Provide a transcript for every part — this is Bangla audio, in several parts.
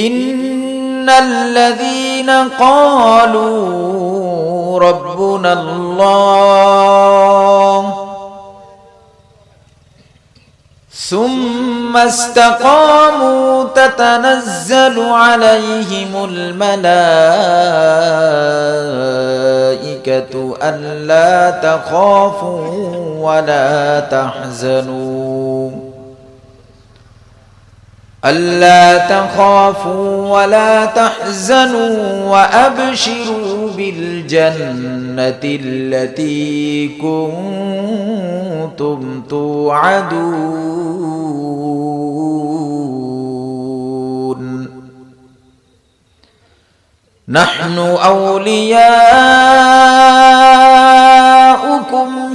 ইন্নাল্লাযীনা ক্বালু রাব্বুনাল্লাহ ثم استقاموا تتنزل عليهم الملائكة ألا تخافوا ولا تحزنوا وأبشروا بالجنة التي كنتم توعدون نحن أولياؤكم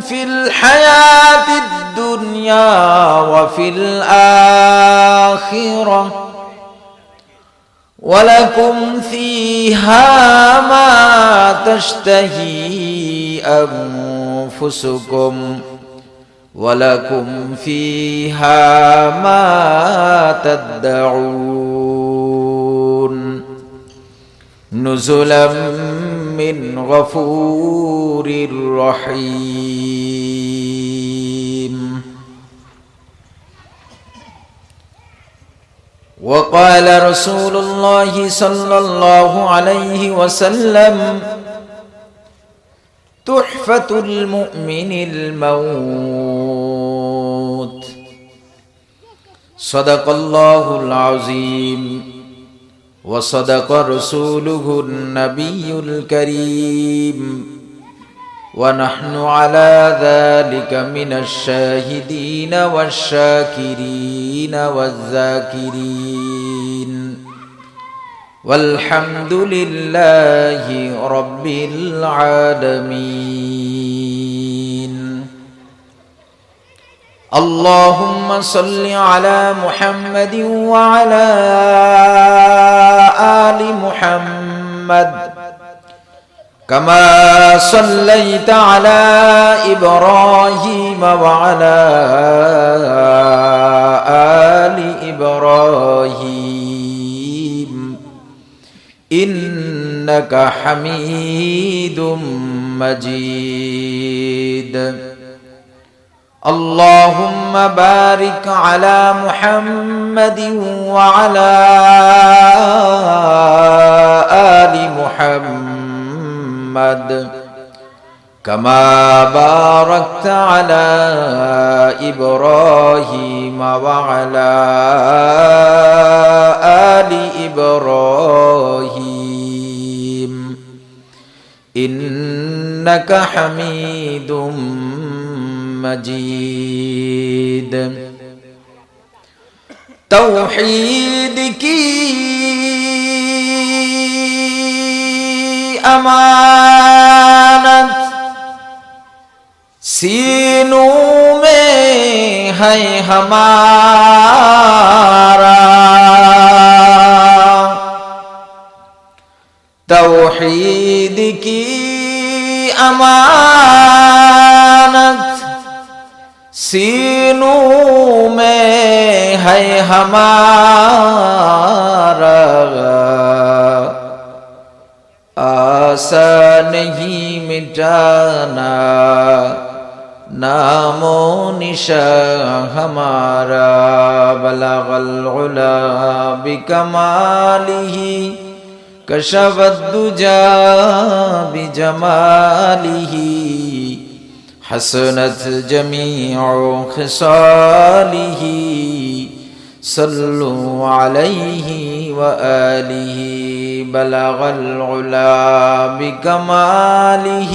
في الحياة الدنيا وفي الآخرة ولكم فيها ما تشتهي أنفسكم ولكم فيها ما تدعون نزلا من غفور رحيم وقال رسول الله صلى الله عليه وسلم تحفة المؤمن الموت صدق الله العظيم وصدق رسوله النبي الكريم ونحن على ذلك من الشاهدين والشاكرين والذاكرين والحمد لله رب العالمين اللهم صل على محمد وعلى آل محمد كما صليت على إبراهيم وعلى آل إبراهيم إنك حميد مجيد اللهم بارك على محمد وعلى آل محمد كما باركت على إبراهيم وعلى آل إبراهيم إنك حميد مجيد توحید کی امانت سینوں میں ہے ہمارا توحید کی امانت سینوں میں ہے ہمارا آسا نہیں مٹانا نام و نشان ہمارا بلغ العلا بکمالہ کشف الدجا بجمالہ حسنت جميع خصاله صلوا عليه وآله بلغ العلا بكماله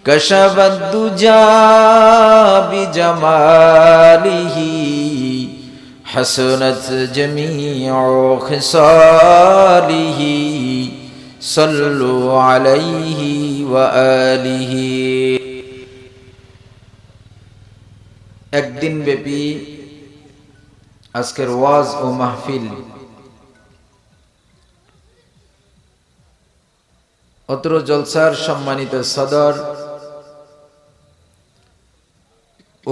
كشف الدجا بجماله حسنت جميع خصاله صلوا عليه وآله একদিন ব্যাপী আজকের ওয়াজ ও মাহফিল অত্র জলসার সম্মানিত সদর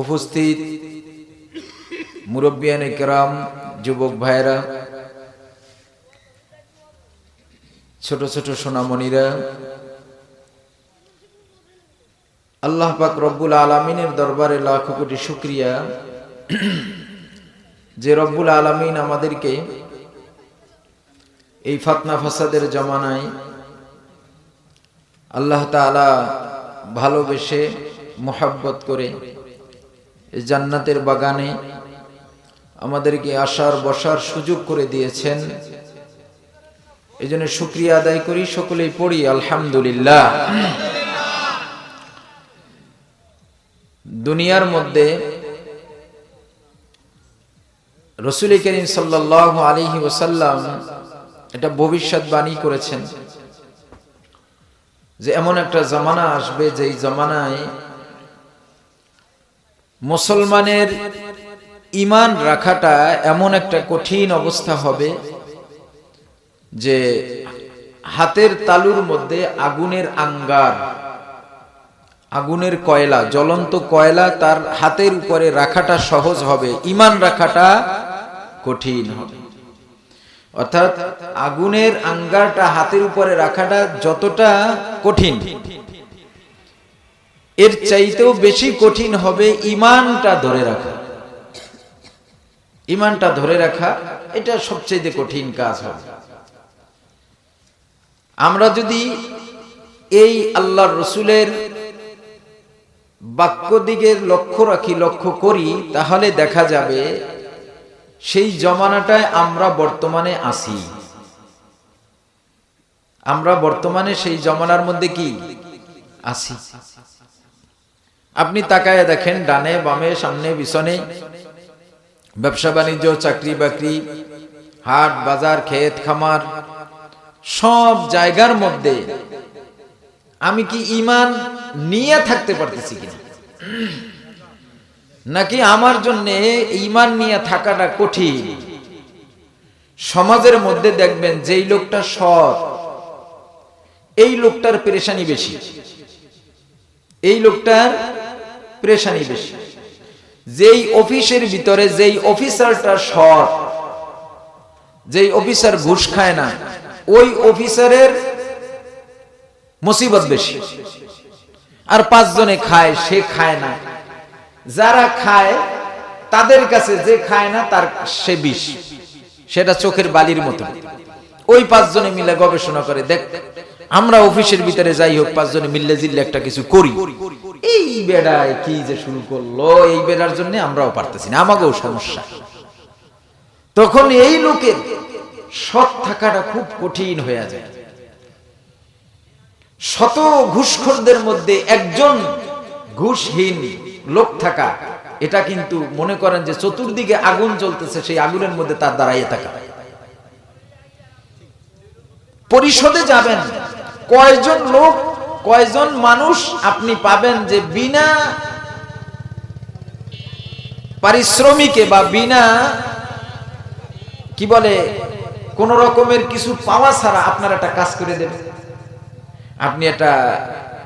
উপস্থিত মুরব্বিয়ানে কেরাম যুবক ভাইরা ছোট ছোট সোনামণিরা, আল্লাহ পাক রব্বুল আলামিনের দরবারে লাখ কোটি শুকরিয়া যে রব্বুল আলামিন আমাদেরকে এই ফিতনা ফাসাদের জামানায় আল্লাহ তাআলা ভালোবেসে মোহাব্বত করে এই জান্নাতের বাগানে আমাদেরকে আসার বসার সুযোগ করে দিয়েছেন। এই জন্য শুকরিয়া আদায় করি, সকলেই পড়ি আলহামদুলিল্লাহ। দুনিয়ার মধ্যে রাসূল করিম সাল্লাল্লাহু আলাইহি ওয়াসাল্লাম এটা ভবিষ্যৎবাণী করেছেন যে এমন একটা জামানা আসবে যেই জামানায় মুসলমানের ঈমান রাখাটা এমন একটা কঠিন অবস্থা হবে যে হাতের তালুর মধ্যে আগুনের আঙ্গার, আগুনের কয়লা, জ্বলন্ত কয়লা তার হাতের উপরে রাখাটা সহজ হবে, ঈমান রাখাটা কঠিন হবে। অর্থাৎ আগুনের আঙ্গারটা হাতের উপরে রাখাটা যতটা কঠিন, এর চাইতেও বেশি কঠিন হবে ঈমানটা ধরে রাখা। ঈমানটা ধরে রাখা এটা সবচেয়ে কঠিন কাজ হবে। আমরা যদি এই আল্লাহর রাসূলের বাক্য দিকে লক্ষ্য রাখি, লক্ষ্য করি, তাহলে দেখা যাবে সেই জমানাটায় আমরা বর্তমানে আছি। আমরা বর্তমানে সেই জমানার মধ্যে কি আছি? আপনি তাকায় দেখেন, ডানে বামে সামনে পিছনে ব্যবসা বাণিজ্য, চাকরি বাকরি, হাট বাজার, ক্ষেত খামার, সব জায়গার মধ্যে আমি কি ঈমান নিয়ে থাকতে পারতেছি কিনা, নাকি আমার জন্য ঈমান নিয়ে থাকাটা কঠিন? সমাজের মধ্যে দেখবেন যেই লোকটা সৎ, এই লোকটার পেরেশানি বেশি, এই লোকটার পেরেশানি বেশি। যেই অফিসের ভিতরে যেই অফিসারটা সৎ, যেই অফিসার ঘুষ খায় না, ওই অফিসারের মুসিবত বেশি। আর 5 জনে খায়, সে খায় না। যারা খায় তাদের কাছে যে খায় না তার সে বিষ, সেটা চোখের বালির মতো। ওই 5 জনে মিলে গবেষণা করে, দেখ আমরা অফিসের ভিতরে যাই হোক 5 জনে মিললে জিল্লে একটা কিছু করি, এই বেড়ায় কি যে শুরু করলো, এই বেড়ার জন্য আমরাও পারতেছি না, আমাকেও সমস্যা। তখন এই লোকের সৎ থাকাটা খুব কঠিন হয়ে যায়। শত ঘুষখোরদের মধ্যে একজন ঘুষহীন লোক থাকা, এটা কিন্তু মনে করেন যে চতুর্দিকে আগুন জ্বলতেছে, সেই আগুনের মধ্যে তার দাঁড়াইয়ে থাকা। পরিষদে যাবেন, কয়জন লোক, কয়জন মানুষ আপনি পাবেন যে বিনা পারিশ্রমিকে বা বিনা কি বলে কোন রকমের কিছু পাওয়া ছাড়া আপনার একটা কাজ করে দেবে। আপনি একটা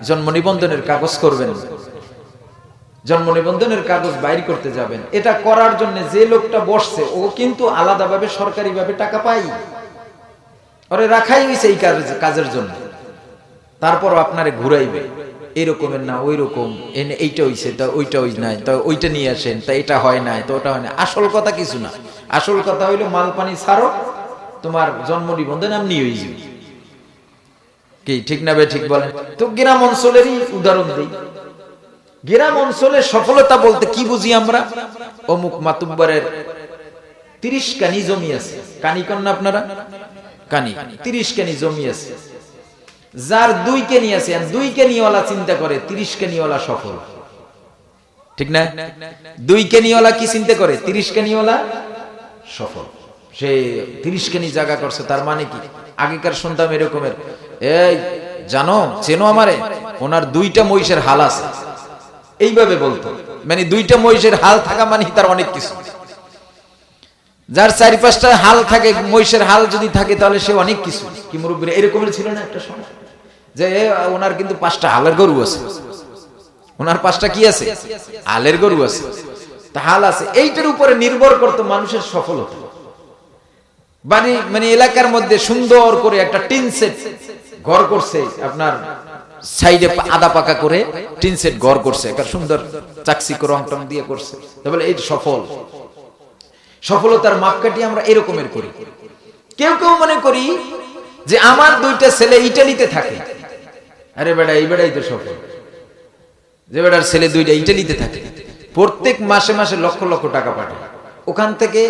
জন্ম নিবন্ধনের কাগজ করবেন, জন্ম নিবন্ধনের কাগজ বাইর করতে যাবেন, এটা করার জন্য যে লোকটা বসছে ও কিন্তু আলাদাভাবে সরকারিভাবে টাকা পায়, ওরে রাখাই হইছে এই কাজের জন্য। তারপর আপনারে ঘুরাইবে, এরকমের না ওই রকম, এনে এইটা হইছে তা ওইটা হই নাই, তা ওইটা নিয়ে আসেন, তা এটা হয় নাই, তো ওটা হয় না। আসল কথা কিছু না, আসল কথা হইলো মাল পানি ছাড়ো, তোমার জন্ম নিবন্ধন এমনি হয়ে যাবে। কি ঠিক না বে ঠিক বলেন? তো গ্রাম অঞ্চলেরই উদাহরণ দিই। গ্রাম অঞ্চলের সফলতা বলতে কি বুঝি আমরা? অমুক মাতুব্বরের 30 কানি জমি আছে, কানি কন্যা আপনারা, কানি 30 কানি জমি আছে, যার 2 কানি আছে, 2 কানিওয়ালা চিন্তা করে 30 কানিওয়ালা সফল, ঠিক না? 2 কানিওয়ালা কি চিন্তা করে? 30 কানিওয়ালা সফল। সে 30 কানি জায়গা করছে, তার মানে কি? আগেকার শুনতাম এরকমের, এই জানো চেনো আমারে, ওনার 2টা মহিষের হাল আছে, এইভাবে বলতো। মানে 2টা মহিষের হাল থাকা মানে তার অনেক কিছু। যার 4-5টা হাল থাকে, মহিষের হাল যদি থাকে, তাহলে সে অনেক কিছু। কি মুরব্বী এরকমের ছিল না একটা সময়, যে ওনার কিন্তু 5টা হালের গরু আছে, ওনার 5টা কি আছে? হালের গরু আছে, তা হাল আছে। এইটার উপরে নির্ভর করতো মানুষের সফলতা। বাড়ি মানে এলাকার মধ্যে সুন্দর করে একটা টিন সেট ঘর করছে, আপনার সাইডে আদা পাকা করে টিন সেট ঘর করছে, একটা সুন্দর চাকচিক্য রং টং দিয়ে করছে, তাহলে এই সফলতার মাপকাঠি আমরা এরকমের করি। কেউ কেউ মনে করি যে আমার দুইটা ছেলে ইটালিতে থাকে, আরে বেটা এই বেটাই তো সফল, যে বেটার ছেলে দুইটা ইটালিতে থাকে, প্রত্যেক মাসে মাসে লক্ষ লক্ষ টাকা পাঠায়, ওখান থেকে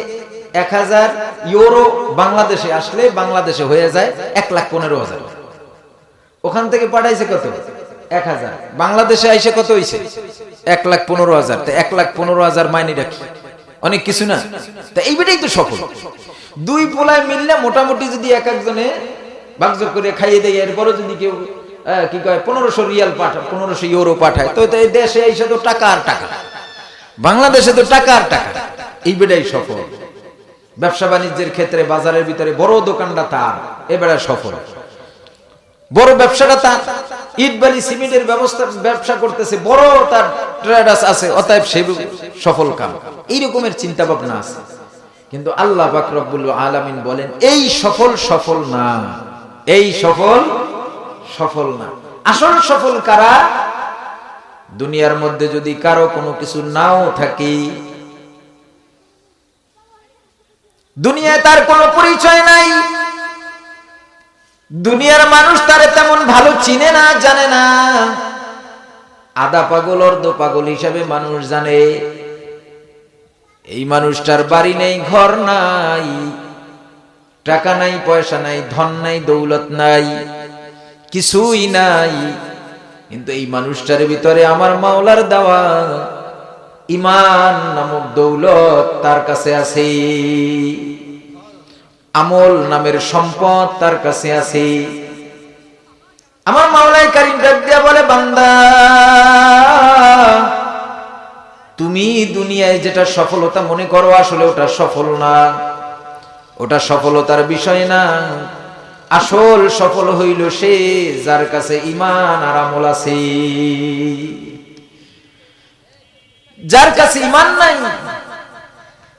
1000 ইউরো বাংলাদেশে আসলে বাংলাদেশে হয়ে যায় 1,15,000, ওখান থেকে পাঠাইছে কত 1000, বাংলাদেশে আইসে কত হইছে 1,15,000, তো 1,15,000 মাইনে রাখি অনেক কিছু না, তা এই বেটাই তো সফল। দুই পোলায় মিললে মোটামুটি যদি এক একজনে ভাগযোগ করে খাইয়ে দেয়, এরপরও যদি কেউ কি কয় 1500 রিয়াল পাঠায়, 1500 ইউরো পাঠায়, তো এই দেশে এসে তো টাকা আর টাকা, বাংলাদেশে তো টাকা আর টাকা, এই বেটাই সফল। ব্যবসা বাণিজ্যের ক্ষেত্রে বাজারের ভিতরে বড় দোকানটা তার, এ বেটা সফল, বড় ব্যবসাটা তার, ইট বালি সিমেন্টের ব্যবসা করতেছে, বড় তার ট্রেডার্স আছে, অতএব সে সফল কাম, এই রকমের চিন্তা ভাবনা আছে। কিন্তু আল্লাহ পাক রব্বুল আলামিন বলেন এই সফল না, এই সফল না। আসল সফল কারা? দুনিয়ার মধ্যে যদি কারো কোনো কিছু নাও থাকে, দুনিয়ায় তার কোনো পরিচয় নাই, দুনিয়ার মানুষ তারে তেমন ভালো চিনে না, জানে না, আধা পাগল অর্ধ পাগল হিসাবে মানুষ জানে, এই মানুষটার বাড়ি নেই, ঘর নাই, টাকা নাই, পয়সা নাই, ধন নাই, দৌলত নাই, কিছুই নাই, কিন্তু এই মানুষটার ভিতরে আমার মাওলার দেওয়া ঈমান নামক দৌলত তার কাছে আছে, আমল নামের সম্পদ তার কাছে আছে। আমার মাওলাই কারীম ডাক দিয়া বলে, বান্দা তুমি দুনিয়ায় যেটা সফলতা মনে করো আসলে ওটা সফল না, ওটা সফলতার বিষয় না, আসল সফল হইল সে যার কাছে ঈমান আর আমল আছে। যার কাছে ঈমান নাই,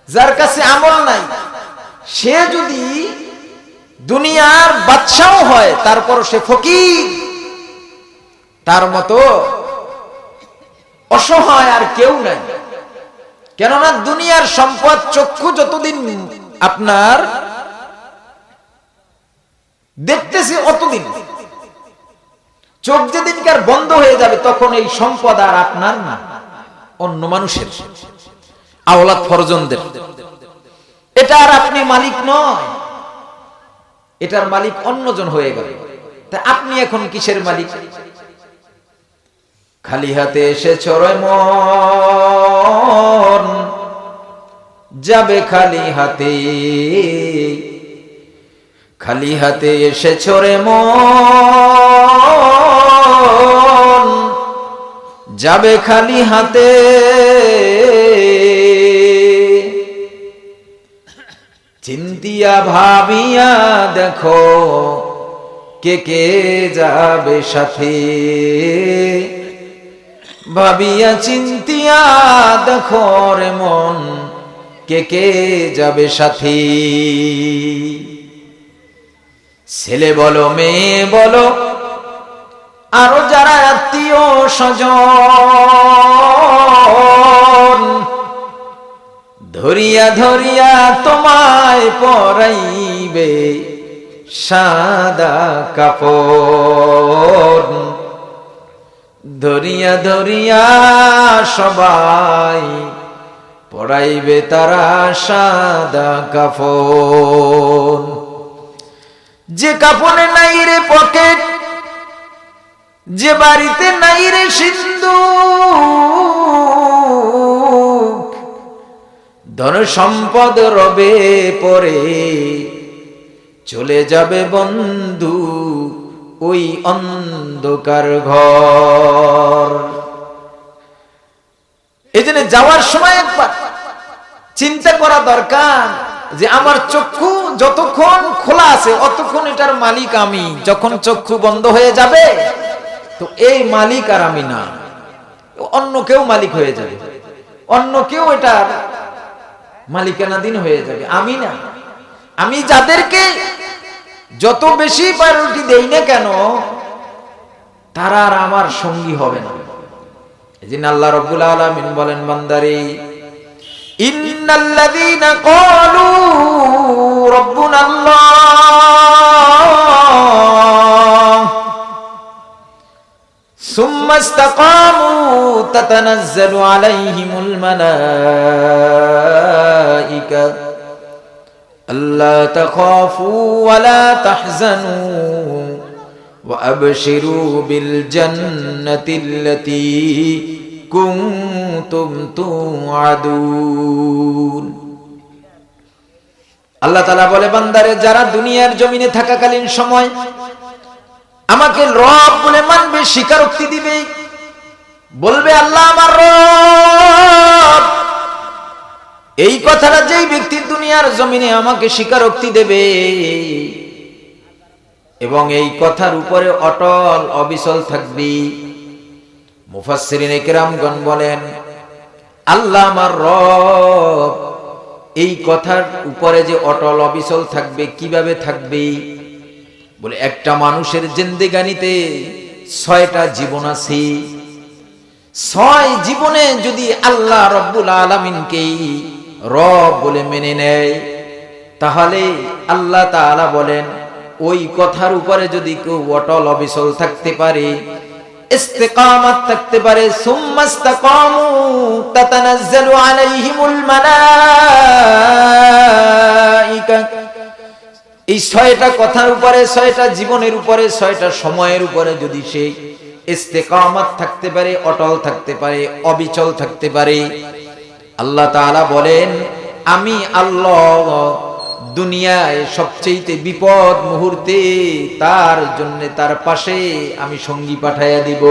যার কাছে আমল নাই, সে যদি দুনিয়ার বাদশাও হয় তারপর সে ফকির, তার মতো অসহায় আর কেউ নাই। কেননা দুনিয়ার সম্পদ চক্ষু যতদিন আপনার দেখতেছে অতদিন, চোখ যেদিনকার বন্ধ হয়ে যাবে তখন এই সম্পদ আর আপনার না, অন্য মানুষের, আওলাদ ফরজনদের, এটা আর আপনি মালিক নয়, এটার মালিক অন্যজন হয়ে গেল। তা আপনি এখন কিসের মালিক? খালি হাতে এসেছ রে মন, যাবে খালি হাতে, খালি হাতে এসেছ রে মন, যাবে খালি হাতে, চিন্তিয়া ভাবিয়া দেখো কে কে যাবে সাথে, ভাবিয়া চিন্তিয়া দেখো রে মন কে কে যাবে সাথে। ছেলে বলো মেয়ে বলো আরো যারা আত্মীয় স্বজন, ধরিয়া ধরিয়া তোমায় পরাইবে সাদা কাপড়, ধরিয়া ধরিয়া সবাই পরাইবে তারা সাদা কাপড়। যে কাপড়ে নাই রে পকেট, যে বাড়িতে নাই রে সিন্ধুক, ধন সম্পদ রবে পরে চলে যাবে বন্ধু ওই অন্ধকার ঘর। এজন্য যাওয়ার সময় একবার চিন্তা করা দরকার যে আমার চক্ষু যতক্ষণ খোলা আছে অতক্ষণ এটার মালিক আমি, যখন চক্ষু বন্ধ হয়ে যাবে তো এই মালিক আর আমি না, অন্য কেউ মালিক হয়ে যাবে, অন্য কেউ এটার মালিকানাধীন হয়ে যাবে, আমি না। আমি যাদেরকে যত বেশি প্রায়োরিটি দেই না কেন, তারা আর আমার সঙ্গী হবে না। এজন্য আল্লাহ রাব্বুল আলামিন বলেন, বান্দারে ইন্নাল্লাযীনা ক্বালু রাব্বুনাল্লাহ সুম্মা ইসতাকামু তাতানাজ্জালু আলাইহিমুল মালাঈকা আল্লা তাখাফু ওয়া লা তাহজানু ওয়া আবশিরু বিল জান্নাতিল্লাতী কুনতুম তুআদুন। আল্লাহ তাআলা বলে, বান্দারে যারা দুনিয়ার জমিনে থাকাকালীন সময় আমাকে রব বলে মানবে, স্বীকারোক্তি দিবে, বলবে আল্লাহ আমার রব, এই কথাটা যেই ব্যক্তি দুনিয়ার জমিনে আমাকে স্বীকারোক্তি দেবে এবং এই কথার উপরে অটল অবিচল থাকবে, মুফাসসিরিনে কেরামগণ বলেন আল্লাহ আমার রব এই কথার উপরে যে অটল অবিচল থাকবে, কিভাবে থাকবে? বলে একটা মানুষের জিন্দেগানিতে 6টা জীবন আছে। 6 জীবনে যদি আল্লাহ রব্বুল আলামিনকে রব বলে মেনে নেয়, তাহলে আল্লাহ তাআলা বলেন ওই কথার উপরে যদি কেউ অটল অবিচল থাকতে পারে, ইস্তিকামাত থাকতে পারে, সুম্মাস্তাকামু তাতানাজ্জালু আলাইহিমুল মালাঈকা, এই 6টা কথার উপরে, 6টা জীবনের উপরে, 6টা সময়ের উপরে যদি সে ইস্তিকামাত থাকতে পারে, অটল থাকতে পারে, অবিচল থাকতে পারে, আল্লাহ তাআলা বলেন আমি আল্লাহ দুনিয়ায় সবচেয়ে বিপদ মুহূর্তে তার জন্য তার পাশে আমি সঙ্গী পাঠাইয়া দিব।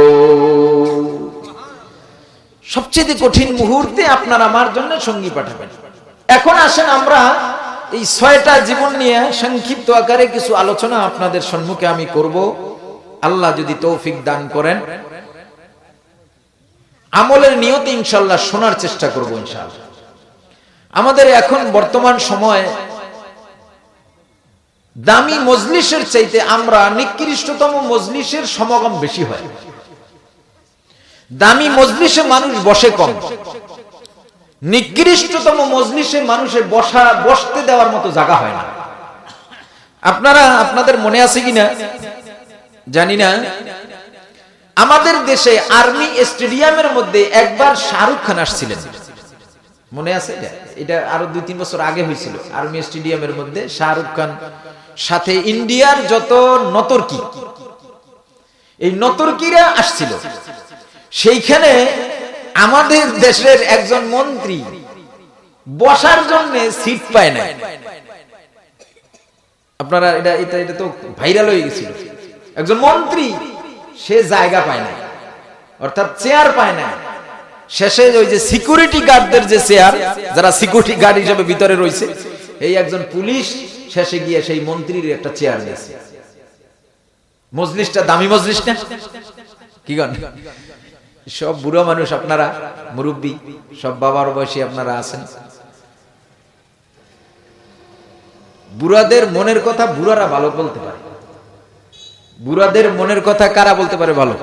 সবচেয়ে কঠিন মুহূর্তে আপনার আমার জন্য সঙ্গী পাঠাবেন। এখন আসেন আমরা এই 6টা জীবন নিয়ে সংক্ষিপ্ত আকারে কিছু আলোচনা আপনাদের সম্মুখে আমি করব, আল্লাহ যদি তৌফিক দান করেন। আমলের নিয়তে ইনশাআল্লাহ শোনার চেষ্টা করব ইনশাআল্লাহ। আমাদের এখন বর্তমান সময়ে দামি মজলিসের চাইতে আমরা নিকৃষ্টতম মজলিসের সমাগম বেশি হয়। দামি মজলিসে মানুষ বসে কম, নিকৃষ্টতম মজলিসে মানুষে বসতে দেওয়ার মতো জায়গা হয় না। আপনারা আপনাদের মনে আছে কিনা জানি না, আমাদের দেশে আর্মি স্টেডিয়ামের মধ্যে একবার শাহরুখ খান আসছিলেন, মনে আছে? এটা আরো 2-3 বছর আগে হয়েছিল। আর্মি স্টেডিয়ামের মধ্যে শাহরুখ খান সাথে ইন্ডিয়ার যত নতর্কি, এই নতর্কিরা আসছিল। সেইখানে আমাদের দেশের একজন মন্ত্রী বসার জন্য সিট পায় না। আপনারা এটা তো ভাইরাল হয়ে গেছিল। একজন মন্ত্রী সে জায়গা পায় না, অর্থাৎ চেয়ার পায় না। শেষে ওই যে সিকিউরিটি গার্ডদের যে চেয়ার, যারা সিকিউরিটি গার্ড হিসেবে ভিতরে রয়েছে, এই একজন পুলিশ শেষে গিয়ে সেই মন্ত্রীর একটা চেয়ার নিয়েছে। মজলিসটা দামি মজলিস না কি গান? সব বুড়ো মানুষ, আপনারা মুরব্বী, সব বাবার বয়সী আপনারা আছেন। বুড়াদের মনের কথা বুড়ারা ভালো বলতে পারে। বুড়াদের মনের কথা কারা বলতে পারে ভালো?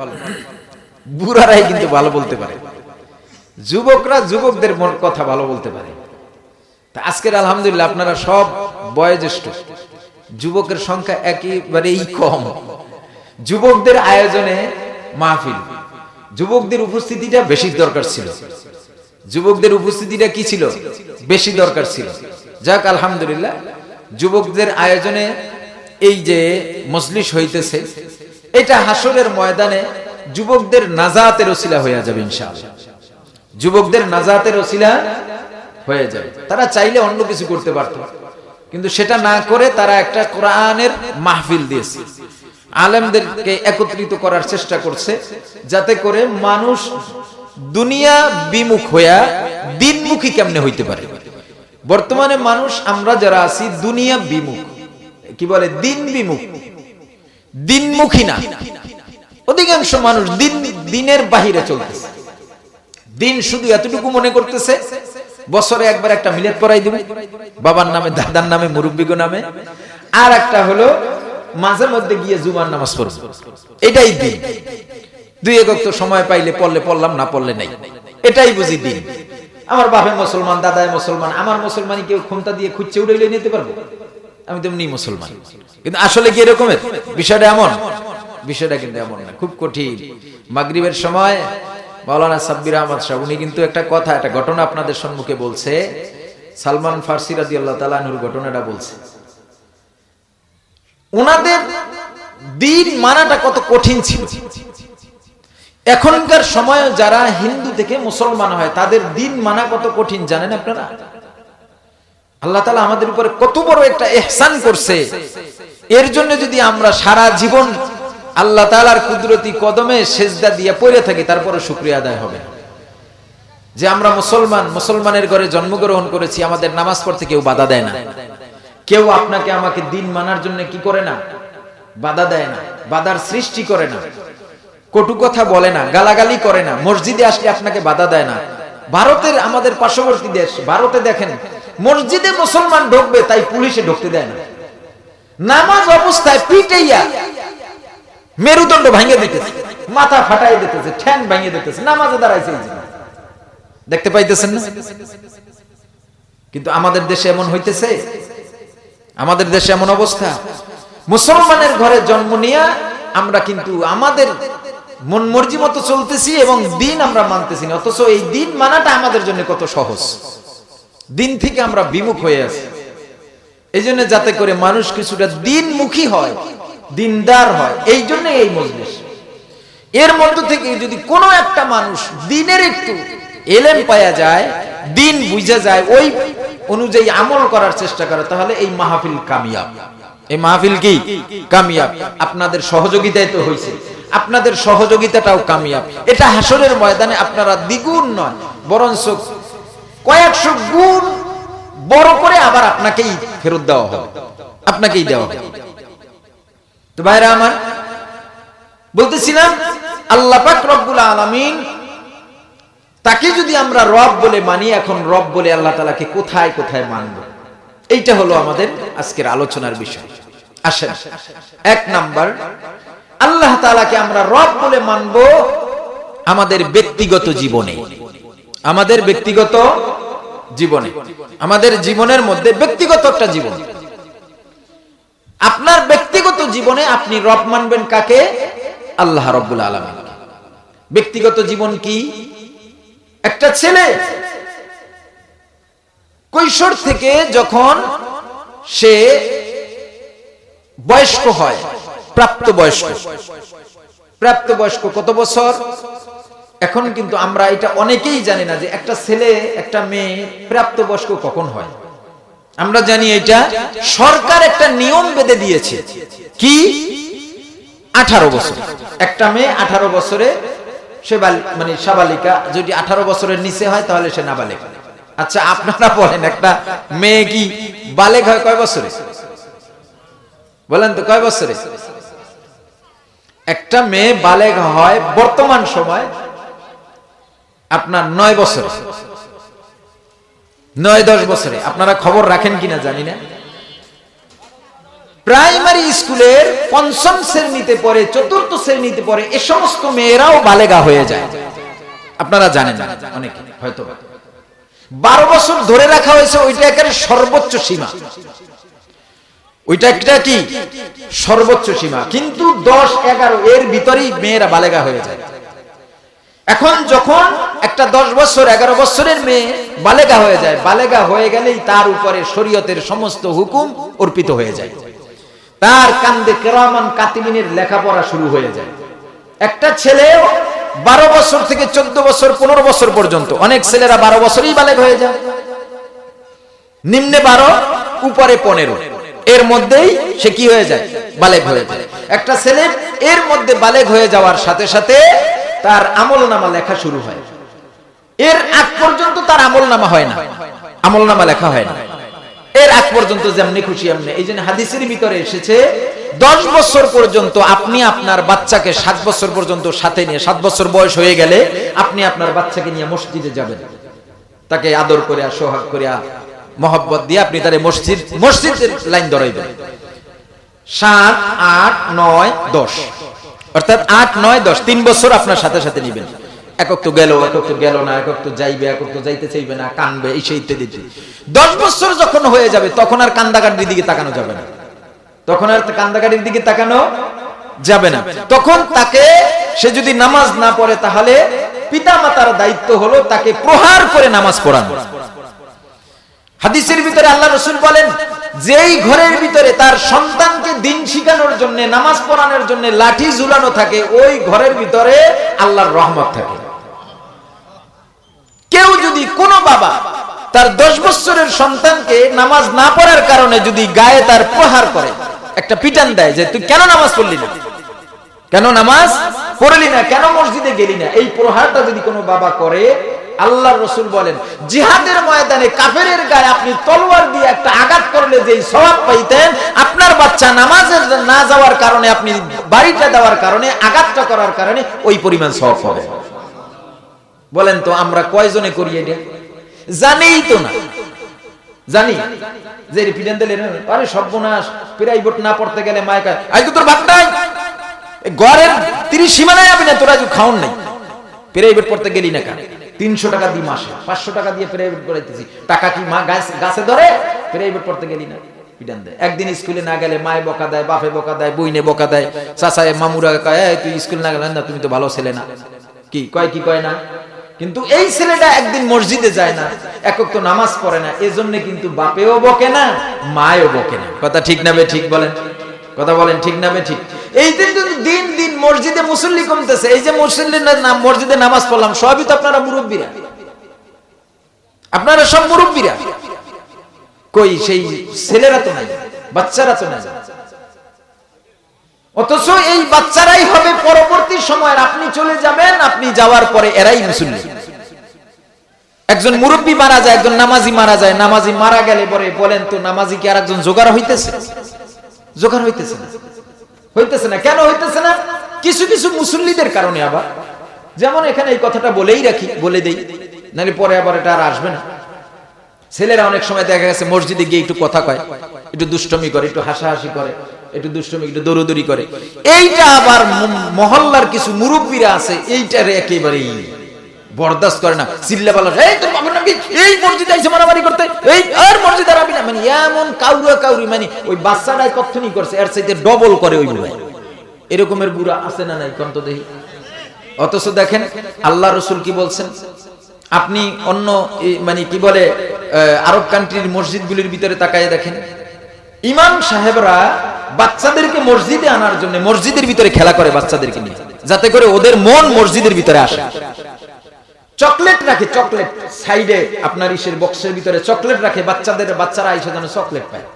বুড়ারাই কিন্তু ভালো বলতে পারে। যুবকরা যুবকদের মন কথা ভালো বলতে পারে। তা আজকের আলহামদুলিল্লাহ আপনারা সব বয়োজ্যেষ্ঠ, যুবকের সংখ্যা একেবারেই কম। যুবকদের আয়োজনে মাহফিল, যুবকদের উপস্থিতিটা বেশি দরকার ছিল। যুবকদের উপস্থিতিটা কি ছিল? বেশি দরকার ছিল। যাক আলহামদুলিল্লাহ, যুবকদের আয়োজনে এই যে মজলিস হইতেছে, এটা হাসরের ময়দানে যুবকদের নাজাতের ওসিলা হয়ে যাবে ইনশাআল্লাহ। যুবকদের নাজাতের ওসিলা হয়ে যাবে। তারা চাইলে অন্য কিছু করতে পারত, কিন্তু সেটা না করে তারা একটা কোরআনের মাহফিল দিয়েছে। আলেমদেরকে একত্রিত করার চেষ্টা করছে, যাতে করে মানুষ দুনিয়া বিমুখ হইয়া দিনমুখী কেমনে হইতে পারে। বর্তমানে মানুষ আমরা যারা আছি দুনিয়া বিমুখ, কি বলে দিন বিমুখ, দিনমুখী না। অধিকাংশ মানুষ দিনের বাহিরে চলতেছে। দিন শুধু এতটুকু মনে করতেছে, বছরে একবার একটা মিলাদ পড়াই দিব বাবার নামে, দাদার নামে, মুরব্বিগো নামে। আর একটা হলো মাঝে মধ্যে গিয়ে জুমার নামাজ পড়ব। এটাই দিন। দুই এক ওয়াক্ত সময় পাইলে পড়লে পড়লাম, না পড়লে নাই। এটাই বুঝি দিন। আমার বাপে মুসলমান, দাদায় মুসলমান, আমার মুসলমানি কেউ খুন্তা দিয়ে খুঁজছে উড়াইলে নিতে পারবো? আমি তেমনি মুসলমান। কিন্তু আসলে কি এরকমের বিষয়টা এমন? বিষয়টা কিন্তু এমন না, খুব কঠিন। মাগরিবের সময় মাওলানা সাব্বির আহমদ সাহেব উনি কিন্তু একটা কথা, একটা ঘটনা আপনাদের সম্মুখে বলছে। সালমান ফারসি রাদিয়াল্লাহু তাআলা আনহুর ঘটনাটা বলছে। ওনাদের দিন মানাটা কত কঠিন ছিল। এখনকার সময়ে যারা হিন্দু থেকে মুসলমান হয় তাদের দিন মানা কত কঠিন জানেন আপনারা? আল্লাহ তাআলা আমাদের উপরে কত বড় একটা ইহসান করছে। এর জন্য যদি আমরা সারা জীবন আল্লাহ তাআলার কুদরতি কদমে সেজদা দিয়ে পড়ে থাকি, তারপরে শুকরিয়া আদায় হবে যে আমরা মুসলমান, মুসলমানের ঘরে জন্মগ্রহণ করেছি। আমাদের নামাজ পড়তে কেউ বাধা দেয় না, কেউ আপনাকে আমাকে দিন মানার জন্য কি করে না, বাধা দেয় না, বাধার সৃষ্টি করে না, কটু কথা বলে না, গালাগালি করে না, মসজিদে আসলে আপনাকে বাধা দেয় না। ভারতের, আমাদের পার্শ্ববর্তী দেশ ভারতে দেখেন, মসজিদে মুসলমান ঢুকবে তাই পুলিশে ঢুকতে দেয় না। নামাজ অবস্থায় পিটাইয়া মেরুদণ্ড ভাঙিয়ে দিতেছে, মাথা ফাটাই দিতেছে, ঠ্যাং ভাঙিয়ে দিতেছে, নামাজে দাঁড়াইছে। দেখতে পাইতেছেন না? কিন্তু আমাদের দেশে এমন হইতেছে, আমাদের দেশে এমন অবস্থা। মুসলমানের ঘরে জন্ম নিয়ে আমরা কিন্তু আমাদের মন মর্জি মতো চলতেছি এবং দিন আমরা মানতেছি না। অথচ এই দিন মানাটা আমাদের জন্য কত সহজ। দিন থেকে আমরা বিমুখ হয়ে আছি। এই জন্য যাতে করে মানুষ কিছুটা দিনমুখী হয়, দিনদার হয়, এই জন্য এই মজলিস। এর মধ্য থেকে যদি কোনো একটা মানুষ দিনের একটু এলেম পাওয়া যায়, দিন বুঝা যায়, ওই অনুযায়ী আমল করার চেষ্টা করে, তাহলে এই মাহফিল কামিয়াব। এই মাহফিল কি কামিয়াব? আপনাদের সহযোগিতায় তো হয়েছে, আপনাদের সহযোগিতাটাও কামিয়াব। এটা হাসরের ময়দানে আপনারা দ্বিগুণ নয় বরঞ্চ কয়েকশো গুণ বড় করে আবার আপনাকেই ফেরত দেওয়া হবে, আপনাকেই দেওয়া হবে। তো ভাইরা আমার, বলতেছিলাম আল্লাহ পাক রব্বুল আলামিন, তাকে যদি আমরা রব বলে মানি, এখন রব বলে আল্লাহ তাআলাকে কোথায় কোথায় মানব, এইটা হলো আমাদের আজকের আলোচনার বিষয়। আসেন, এক নাম্বার, আল্লাহ তাআলাকে আমরা রব বলে মানব আমাদের ব্যক্তিগত জীবনে। আমাদের ব্যক্তিগত জীবনে, আমাদের জীবনের মধ্যে ব্যক্তিগত একটা জীবন। আপনার ব্যক্তিগত জীবনে আপনি রব মানবেন কাকে? আল্লাহ রাব্বুল আলামিন। ব্যক্তিগত জীবন কি? একটা ছেলে কৈশোর থেকে যখন সে বয়স্ক হয়, প্রাপ্তবয়স্ক কত বছর? এখন কিন্তু আমরা এটা অনেকেই জানি না যে একটা ছেলে একটা মেয়ে প্রাপ্তবয়স্ক কখন হয়। আমরা জানি এটা সরকার একটা নিয়ম বেঁধে দিয়েছে, কি 18 বছর। একটা মেয়ে 18 বছরে সে মানে সাবালিকা, যদি 18 বছরের নিচে হয় তাহলে সে নাবালিকা। আচ্ছা আপনারা বলেন, একটা মেয়ে কি বালেগ হয় কয় বছরে? বলেন তো কয় বছরে একটা মেয়ে বালেগ হয়? বর্তমান সময় আপনার 9 বছরে, 9-10 বছরে। আপনারা খবর রাখেন কিনা জানি না, প্রাইমারি স্কুলের 5ম শ্রেণীতে পড়ে, 4র্থ শ্রেণীতে পড়ে, এ সমস্ত মেয়েরাও বালেগা হয়ে যায়। আপনারা জানেন না অনেকে হয়তো। 12 বছর ধরে রাখা হয়েছে, ওইটা একেবারে সর্বোচ্চ সীমা, ওইটা একটা কি সর্বোচ্চ সীমা। কিন্তু 10-11 এর ভিতরেই মেয়েরা বালেগা হয়ে যায়। এখন যখন একটা 10 বছর 11 বছরের মেয়ে বালেগা হয়ে যায়, বালেগা হয়ে গেলেই তার উপরে শরীয়তের সমস্ত হুকুম অর্পিত হয়ে যায়, তার কান্দে কিরামান কাতিবিনের লেখাপড়া শুরু হয়ে যায়। একটা ছেলে 12 বছর থেকে 14 বছর 15 বছর পর্যন্ত, অনেক ছেলেরা 12 বছরেই বালেগ হয়ে যায়, নিম্নে 12 উপরে 15, এর মধ্যেই সে কি হয়ে যায়? বালেগ হয়ে যায়। একটা ছেলে এর মধ্যে বালেগ হয়ে যাওয়ার সাথে সাথে তার আমলনামা লেখা শুরু হয়। এর আগ পর্যন্ত তার আমলনামা হয় না, আমলনামা লেখা হয় না এর আগ পর্যন্ত, যেমনি খুশি এমনি। এই জন্য হাদিসের ভিতরে এসেছে 10 বছর পর্যন্ত আপনি আপনার বাচ্চাকে 7 বছর পর্যন্ত সাথে নিয়ে, 7 বছর বয়স হয়ে গেলে আপনি আপনার বাচ্চাকে নিয়ে মসজিদে যাবেন। তাকে আদর করিয়া সোহাগ করিয়া মহব্বত দিয়ে আপনি তারে মসজিদের লাইন ধরাইবেন। 7, 8, 9, 10 অর্থাৎ 8, 9, 10 3 বছর আপনার সাথে সাথে নিবেন। একক তো গেল, একক তো গেল না, একক তো যাইবে, একক তো যাইতে চাইবে না, কানবে, এই সেই ইত্যাদি। 10 বছর যখন হয়ে যাবে তখন আর কান্দাকাটির দিকে তাকানো যাবে না, তখন আর কান্দাকাটির দিকে তাকানো যাবে না। তখন তাকে, সে যদি নামাজ না পড়ে তাহলে পিতামাতার দায়িত্ব হলো তাকে প্রহার করে নামাজ পড়ানো। হাদিসের ভিতরে আল্লাহ রাসূল বলেন, যেই ঘরের ভিতরে তার সন্তানকে দিন শিখানোর জন্য, নামাজ পড়ানোর জন্য লাঠি ঝুলানো থাকে, ওই ঘরের ভিতরে আল্লাহর রহমত থাকে। কেউ যদি, কোনো বাবা তার 10 বছরের সন্তানকে নামাজ না পড়ার কারণে যদি গায়ে তার প্রহার করে, একটা পিটান দেয় যে তুই কেন নামাজ পড়লি না, কেন নামাজ পড়লি না, কেন মসজিদে গেলি না, এই প্রহারটা যদি কোনো বাবা করে, আল্লাহর রাসূল বলেন জিহাদের ময়দানে কাফেরের গায়ে আপনি তলোয়ার দিয়ে একটা আঘাত করলে যেই সওয়াব পাইতেন, আপনার বাচ্চা নামাজে না যাওয়ার কারণে, আপনি বাড়িটা দেওয়ার কারণে, আঘাতটা করার কারণে ওই পরিমাণ সওয়াব পাবেন। বলেন তো আমরা কয়জনে করি এটা? জানেই তো না, জানি যে পিটান দিলে আরে সর্বনাশ, প্রাইভেট না পড়তে গেলে মায়কা আই তো তোর ভাত নাই, ঘরের 30 সীমানায় যাবি না, তোরা খাওন নাই, প্রাইভেট পড়তে গেলি না কেন? 300 টাকা দিই মাসে, 500 টাকা দিয়ে প্রাইভেট পড়াইতেছি, টাকা কি মা গাছে ধরে? প্রাইভেট পড়তে গেলি না, পিটান দেয়। একদিন স্কুলে না গেলে মায়ে বকা দেয়, বাপে বকা দেয়, বইনে বকা দেয়, চাচায় মামুরা কয় তুই স্কুল না গেলে না, তুমি তো ভালো ছেলে না, কি কয়, কি কয় না। কিন্তু এই ছেলেটা একদিন মসজিদে যায় না, একক তো নামাজ পড়ে না, এজন্য কিন্তু বাপেও বকে না, মায়েও বকে না। কথা ঠিক না বে ঠিক? বলেন, কথা বলেন, ঠিক না বে ঠিক? এই দিন দিন দিন মসজিদে মুসল্লি কমতেছে, এই যে মুসল্লির নাম মসজিদে নামাজ পড়লাম, সবই তো আপনারা মুরব্বীরা, আপনারা সব মুরব্বীরা, কই সেই ছেলেরা তো নাই, বাচ্চারা তো নাই। অথচ এই বাচ্চারাই হবে পরবর্তী সময়ের, আপনি চলে যাবেন, আপনি যাওয়ার পরে এরাই মুসল্লি। একজন মুরব্বী মারা যায়, একজন নামাজি মারা যায়, নামাজি মারা গেলে পরে বলেন তো নামাজি কি আর একজন জোগাড় হইতেছে? জোগাড় হইতেছে না, হইতেছে না। কেন হইতেছে না? কিছু কিছু মুসল্লিদের কারণে। আবার যেমন এখানে এই কথাটা বলেই রাখি, বলে দেই, নাহলে পরে আবার এটা আর আসবে না। ছেলেরা অনেক সময় দেখা গেছে মসজিদে গিয়ে একটু কথা কয়, একটু দুষ্টমি করে, একটু হাসাহাসি করে, একটু দুষ্টমি, একটু দৌড়দৌড়ি করে। এইটা আবার মহল্লার কিছু মুরব্বীরা আছে, এইটারে একেবারেই বরদাস্ত করে না, চিল্লাপাল্লা, এই তোর বাবার নাম কি, এই মসজিদে আইছে মারামারি করতে, এই আর মসজিদে রাবি না, মানে এমন কাউরা কাউরি, মানে ওই বাচ্চাটাই কতনি করছে, এর চাইতে ডবল করে ওই বুড়াই। এরকমের বুড়া আছে না নাই কন্ত দেখি? অথচ দেখেন আল্লাহ রাসূল কি বলছেন, আপনি অন্য মানে কি বলে আরব কান্ট্রির মসজিদগুলির ভিতরে তাকায় দেখেন, ইমাম সাহেবরা বাচ্চাদেরকে মসজিদে আনার জন্য মসজিদের ভিতরে খেলা করে বাচ্চাদেরকে নিয়ে, যাতে করে ওদের মন মসজিদের ভিতরে আসে। চকলেট রাখে, চকলেট সাইডে আপনার ইসের বক্সের ভিতরে চকলেট রাখে, বাচ্চারা এসে যেন চকলেট পায়।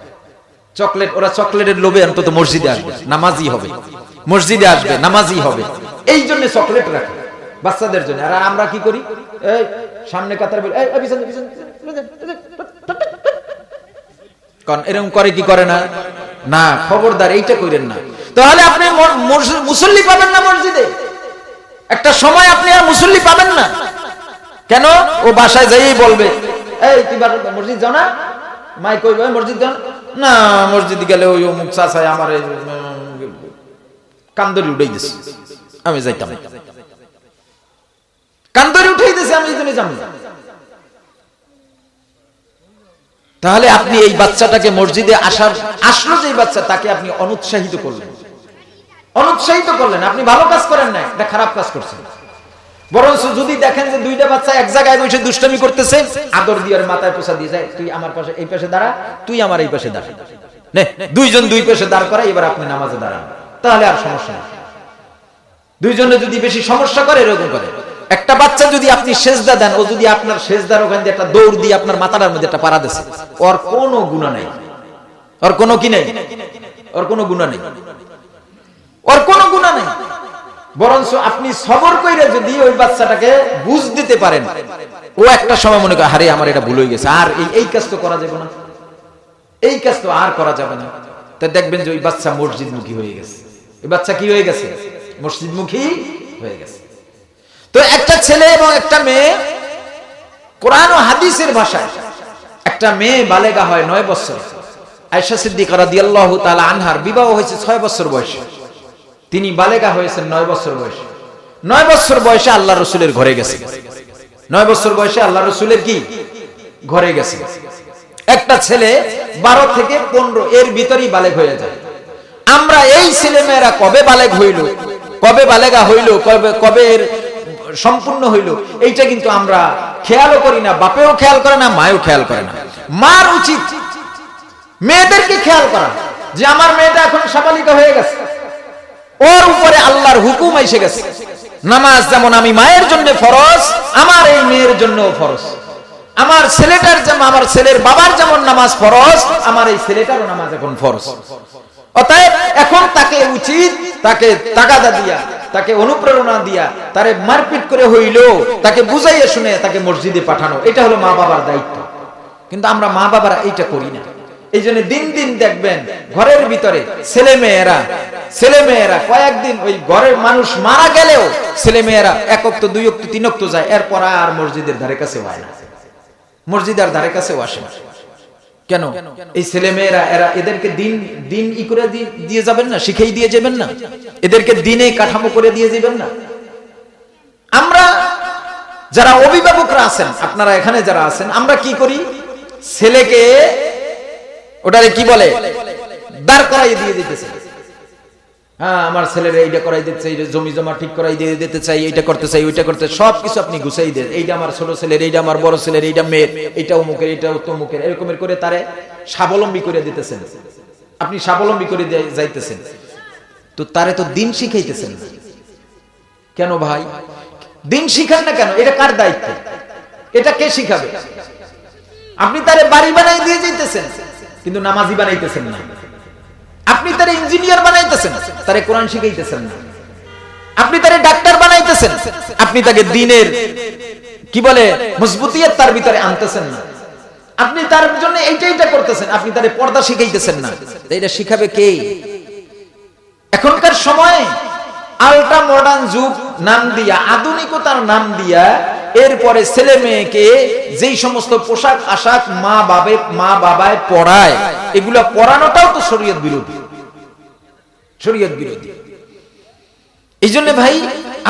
চকলেট, ওরা চকলেটের লোভে অন্তত মসজিদে আসবে, নামাজি হবে, মসজিদে আসবে, নামাজি হবে, এই জন্য চকলেট রাখে বাচ্চাদের জন্য। আর আমরা কি করি, এই সামনে কাতার বলে এরকম করে কি করে না? না, খবরদার এইটা করেন না, তাহলে আপনি মুসল্লি পাবেন না মসজিদে। একটা সময় আপনি আর মুসল্লি পাবেন না। কেন? ও বাসায় যাইই বলবে, এই তুই মসজিদ যাও না, মাই কইবে মসজিদ যাও না, মসজিদ গেলে ওই অমুক চাচাই আমার কান্দরি উঠাই দিছে, আমি যাইতাম, কান্দরি উঠাই দিছে, আমি এই জন্য যাব না। তাহলে আপনি এই বাচ্চাটাকে মসজিদে আসলো যে বাচ্চা, তাকে আপনি অনুৎসাহিত করলেন, আপনি ভালো কাজ করেন না, এটা খারাপ কাজ করছেন। বরং যদি দেখেন যে দুইটা বাচ্চা এক জায়গায় বসে দুষ্টামি করতেছে, আদর দিয়ে মাথায় পোছা দিয়ে যায়, তুই আমার পাশে, এই পাশে দাঁড়া, তুই আমার এই পাশে দাঁড়া, নে দুইজন দুই পাশে দাঁড় করা, এবার আপনি নামাজে দাঁড়ান, তাহলে আর সমস্যা নেই। দুইজনে যদি বেশি সমস্যা করে এরকম করে, একটা বাচ্চা যদি আপনি সেজদা দেন, ও যদি আপনার সেজদার ওখান দিয়ে একটা দৌড় দিয়ে আপনার মাথাটার মধ্যে একটা পাড়া দিছে, ওর কোনো গুনাহ নাই, ওর কোনো কি নাই, ওর কোনো গুনাহ নেই, ওর কোনো গুনাহ নেই। বরঞ্চ আপনি সবর কইরা যদি ওই বাচ্চাটাকে বুঝ দিতে পারেন, ও একটা সময় মনে করে আরে আমার এটা ভুল হয়ে গেছে, আর এই কাজ তো করা যাবে না, এই কাজ তো আর করা যাবে না, তা দেখবেন যে ওই বাচ্চা মসজিদমুখী হয়ে গেছে। এই বাচ্চা কি হয়ে গেছে? মসজিদমুখী হয়ে গেছে। তো একটা ছেলে এবং একটা মেয়ে কোরআন ও হাদিসের ভাষায় একটা মেয়ে বালেগা হয় 9 বছর। আয়েশা সিদ্দিকা রাদিয়াল্লাহু তাআলা আনহার বিবাহ হয়েছে 6 বছর বয়সে, তিনি বালেগা হয়েছেন 9 বছর বয়সে। 9 বছর বয়সে আল্লাহ রাসূলের ঘরে গেছে। 9 বছর বয়সে আল্লাহ রাসূলের কি ঘরে গেছে। একটা ছেলে 12 থেকে 15 এর ভিতরেই বালেগ হয়ে যায়। আমরা এই ছেলে মেয়েরা কবে বালেগ হইল, কবে বালেগা হইল, কবে এর সম্পূর্ণ হইল, এইটা কিন্তু আমরা খেয়ালও করি না, বাপেও খেয়াল করে না, মায়েও খেয়াল করে না। মার উচিত মেয়েদেরকে খেয়াল করা যে আমার মেয়েটা এখন সাবালিকা হয়ে গেছে, ওর উপরে আল্লাহর হুকুম এসে গেছে। নামাজ যেমন আমি মায়ের জন্য ফরজ, আমার এই মেয়ের জন্যও ফরজ। আমার ছেলেটার যেমন, আমার ছেলের বাবার যেমন নামাজ ফরজ, আমার এই ছেলেটারও নামাজ এখন ফরজ। অতএব এখন তাকে উচিত তাকে তাগাদা দিয়া, তাকে অনুপ্রেরণা দিয়া, তারে মারপিট করে হইল তাকে বুঝাইয়া শুনে তাকে মসজিদে পাঠানো, এটা হলো মা বাবার দায়িত্ব। কিন্তু আমরা মা বাবারা এইটা করি না। এই জন্য দিন দিন দেখবেন ঘরের ভিতরে ছেলে মেয়েরা কয়েকদিন ওই ঘরের মানুষ মারা গেলেও ছেলে মেয়েরা 1 ওয়াক্ত 2 ওয়াক্ত 3 ওয়াক্ত যায়, এরপর আর মসজিদের ধারে কাছে হয় না, মসজিদের ধারে কাছেও আসে না। কেন? এই ছেলে মেয়েরা এদেরকে দিন ই করে দিয়ে যাবেন না, শিখিয়ে দিয়ে যাবেন না, এদেরকে দিনে কাঠামো করে দিয়ে যাবেন না। আমরা যারা অভিভাবকরা আছেন, আপনারা এখানে যারা আছেন, আমরা কি করি? ছেলেকে ওটারে কি বলে দাঁড় করাই দিয়ে দিতেছে। হ্যাঁ, আমার ছেলের এইটা করাই দিতে, এই জমি জমা ঠিক করাই দিয়ে দিতে চাই, এইটা করতে চাই, ওইটা করতে, সবকিছু আপনি গুছাই দেন। এইটা আমার ছোট ছেলের, এইটা আমার বড় ছেলের, এইটা মেয়ের, এইটা অমুকের, এইটা তমুকের, এরকমের করে তারে স্বাবলম্বী করে দিতেছেন। আপনি স্বাবলম্বী করে যাইতেছেন, তো তারে তো দিন শিখাইতেছেন না। কেন ভাই দিন শিখান না কেন? এটা কার দায়িত্ব? এটা কে শিখাবে? আপনি তারে বাড়ি বানাই দিয়ে যাইতেছেন কিন্তু নামাজি বানাইতেছেন না। আপনি তারে ইঞ্জিনিয়ার বানাইতেছেন, তারে কোরআন শিখাইতেছেন না। আপনি তারে ডাক্তার বানাইতেছেন, আপনি তাকে দ্বীনের কি বলে মজবুতিয়াত তার ভিতরে আনতেছেন না। আপনি তার জন্য এইটা করতেছেন, আপনি তারে পর্দা শিখাইতেছেন না। এটা শিখাবে কে? এখনকার সময়ে আল্ট্রা মডার্ন যুগ নাম দিয়া, আধুনিকতার নাম দিয়া, এরপরে ছেলে মেয়েকে যেই সমস্ত পোশাক আশাক মা বাবায় পড়ায়, এগুলা পড়ানোটাও তো শরীয়ত বিরোধী, শরীয়ত বিরোধী। এই জন্য ভাই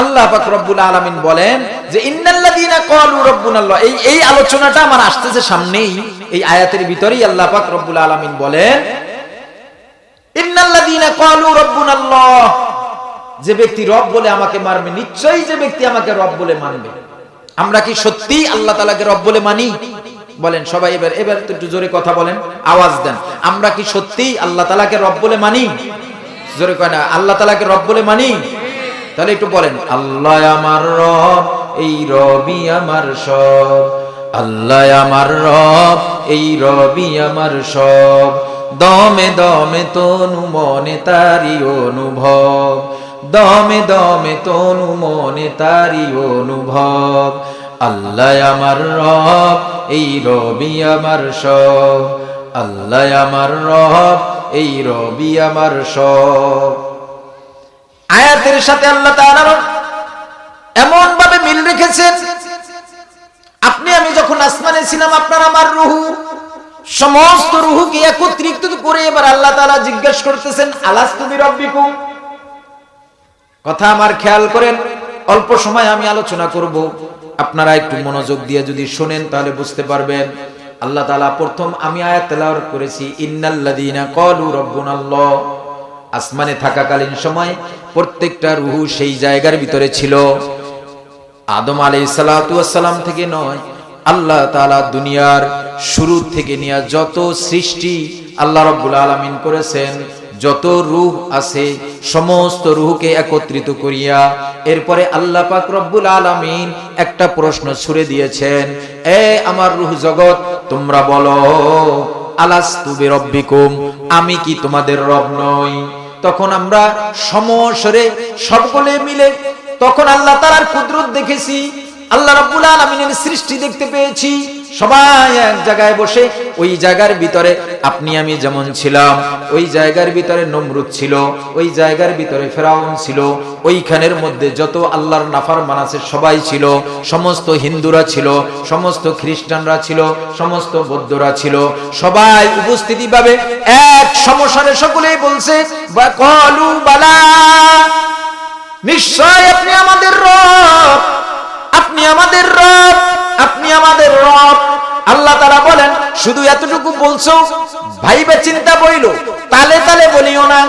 আল্লাহ পাক রব্বুল আলামিন বলেন যে ইন্নাল্লাযীনা ক্বালু রাব্বুনাল্লাহ, এই আলোচনাটা আমার আসতেছে সামনেই, এই আয়াতের ভিতরেই আল্লাহ পাক রব্বুল আলামিন বলেন ইন্নাল্লাযীনা ক্বালু রাব্বুনাল্লাহ, যে ব্যক্তি রব বলে আমাকে মানবে, নিশ্চয়ই যে ব্যক্তি আমাকে রব বলে মানবে। আমরা কি সত্যি আল্লাহ তাআলাকে রব বলে মানি? বলেন সবাই, এবার একটু জোরে কথা বলেন, আওয়াজ দেন। আমরা কি সত্যি আল্লাহ তাআলাকে রব বলে মানি? জোরে কয় না, আল্লাহ তাআলাকে রব বলে মানি? তাহলে একটু বলেন, আল্লাহ আমার রব, এই রবই আমার সব। আল্লাহ আমার রব, এই রবই আমার সব। দমে দমে তনু মনে তারি অনুভব, দমে দমে তনু মনে তারি অনুভব। আল্লাহ আমার রব, এই রবি আমার সব। আল্লাহ আমার রব, এই রবি আমার সব। আয়াতের সাথে আল্লাহ তাআলা এমন ভাবে মিল রেখেছেন, আপনি আমি যখন আসমানে ছিলাম, আপনার আমার রূহ, সমস্ত রূহকে একত্রিত করে এবার আল্লাহ তাআলা জিজ্ঞেস করতেছেন আলাস্তু বিরাব্বিকুম। কথা আমার খেয়াল করেন, অল্প সময় আমি আলোচনা করব, আপনারা একটু মনোযোগ দিয়ে যদি শোনেন তাহলে বুঝতে পারবেন। আল্লাহ তাআলা প্রথম আমি আয়াত তেলাওয়াত করেছি ইন্নাল্লাযীনা ক্বালু রাব্বুনাল্লাহ। আসমানে থাকাকালীন সময় প্রত্যেকটা রূহ সেই জায়গার ভিতরে ছিল। আদম আলাইহিস সালাতু ওয়াস সালাম থেকে নয়, আল্লাহ তাআলা দুনিয়ার শুরু থেকে নিয়ে যত সৃষ্টি আল্লাহ রাব্বুল আলামিন করেছেন, যত রূহ আছে সমস্ত রূহকে একত্রিত করিয়া এরপরে আল্লাহ পাক রব্বুল আলামিন একটা প্রশ্ন ছুড়ে দিয়েছেন, এ আমার রূহ জগৎ, তোমরা বলো আলাস্তু বিরাব্বিকুম, আমি কি তোমাদের রব নই? তখন আমরা সমস্বরে সকলে মিলে তখন আল্লাহ তাআলার কুদরত দেখেছি, আল্লাহ রাব্বুল আলামিনের সৃষ্টি দেখতে পেয়েছি। সবাই এক জায়গায় বসে, ওই জায়গার ভিতরে আপনি আমি যেমন ছিলাম, ওই জায়গার ভিতরে নমরুদ ছিল, ওই জায়গার ভিতরে ফেরাউন ছিল, ওইখানের মধ্যে যত আল্লাহর নাফরমান আছে সবাই ছিল, সমস্ত হিন্দুরা ছিল, সমস্ত খ্রিস্টানরা ছিল, সমস্ত বৌদ্ধরা ছিল, সবাই উপস্থিতি পাবে এক সমস্যারে সকলেই বলছে কলু বালা, নিশ্চয় আপনি আমাদের রব, আপনি আমাদের রব, আপনি আমাদের রব। আল্লাহ তাআলা বলেন শুধু এতটুকু বলছো, ভাইবা চিন্তা বইলো, তালে তালে বলিও না।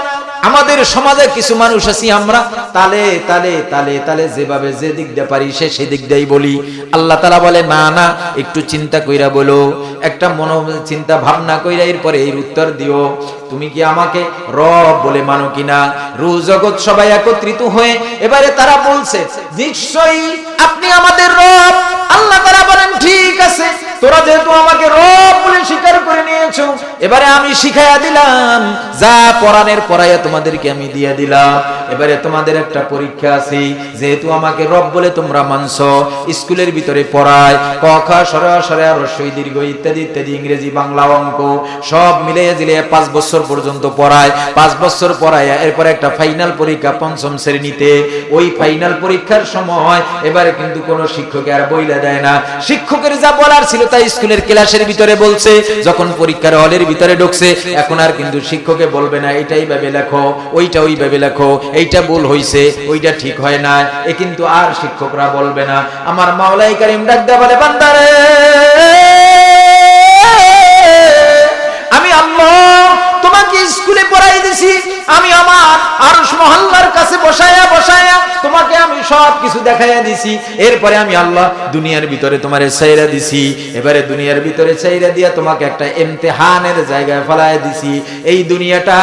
আমাদের সমাজে কিছু মানুষ আছি আমরা তালে তালে তালে তালে যেভাবে যে দিক দিয়ে পারি সেদিক দিয়েই বলি। আল্লাহ তাআলা বলে না না, একটু চিন্তা কইরা বলো, একটা চিন্তা ভাবনা কইরা এরপরে এর উত্তর দিও, তুমি কি আমাকে রব বলে মানো কিনা? রূহ জগৎ সবাই একত্রিত হয়ে এবারে তারা বলছে নিশ্চয়ই আপনি আমাদের রব। আল্লাহ তাআলা বলেন ঠিক আছে, তোরা যেহেতু আমাকে রব বলে স্বীকার করে নিয়েছো, এবারে আমি শিখাইয়া দিলাম, যা পড়ানের পড়াইয়া তোমাদেরকে আমি দিয়ে দিলাম। এবারে তোমাদের একটা পরীক্ষা আছে, যেহেতু আমাকে রব বলে তোমরা মানছো, স্কুলের ভিতরে পড়ায় ক খ সরা সরা হ্রস্বই দীর্ঘ ইত্যাদি ইত্যাদি, ইংরেজি বাংলা অঙ্ক সব মিলিয়ে জিলিয়ে 5 বছর পর্যন্ত পড়ায়। 5 বছর পড়াইয়া এরপরে একটা ফাইনাল পরীক্ষা 5ম শ্রেণীতে। ওই ফাইনাল পরীক্ষার সময় এবারে কিন্তু কোনো শিক্ষক আর বইলা দেয় না, শিক্ষকের যা বলার ছিল তাই স্কুলের ক্লাসের ভিতরে বলছে। যখন পরীক্ষার হলের ভিতরে ঢুকছে, এখন আর কিন্তু শিক্ষকে বলবে না এইটাই ভাবে লেখো, ওইটা ওই ভাবে লেখো, এইটা ভুল হইছে, ওইটা ঠিক হয় না, এ কিন্তু আর শিক্ষকরা বলবে না। আমার মাওলাই কারীম ডাক দেয়া বলে বান্দারে, আমি আল্লাহ তোমাকে স্কুলে পড়াই দিছি, আমি আমার আরশ মহল্লার কাছে বসায়া বসায়া তোমাকে আমি সব কিছু দেখাইয়া দিছি। এরপরে আমি আল্লাহ দুনিয়ার ভিতরে তোমারে ছাইরা দিছি। এবারে দুনিয়ার ভিতরে ছাইরা দিয়া তোমাকে একটা ইমতিহানের জায়গায় ফেলায় দিছি। এই দুনিয়াটা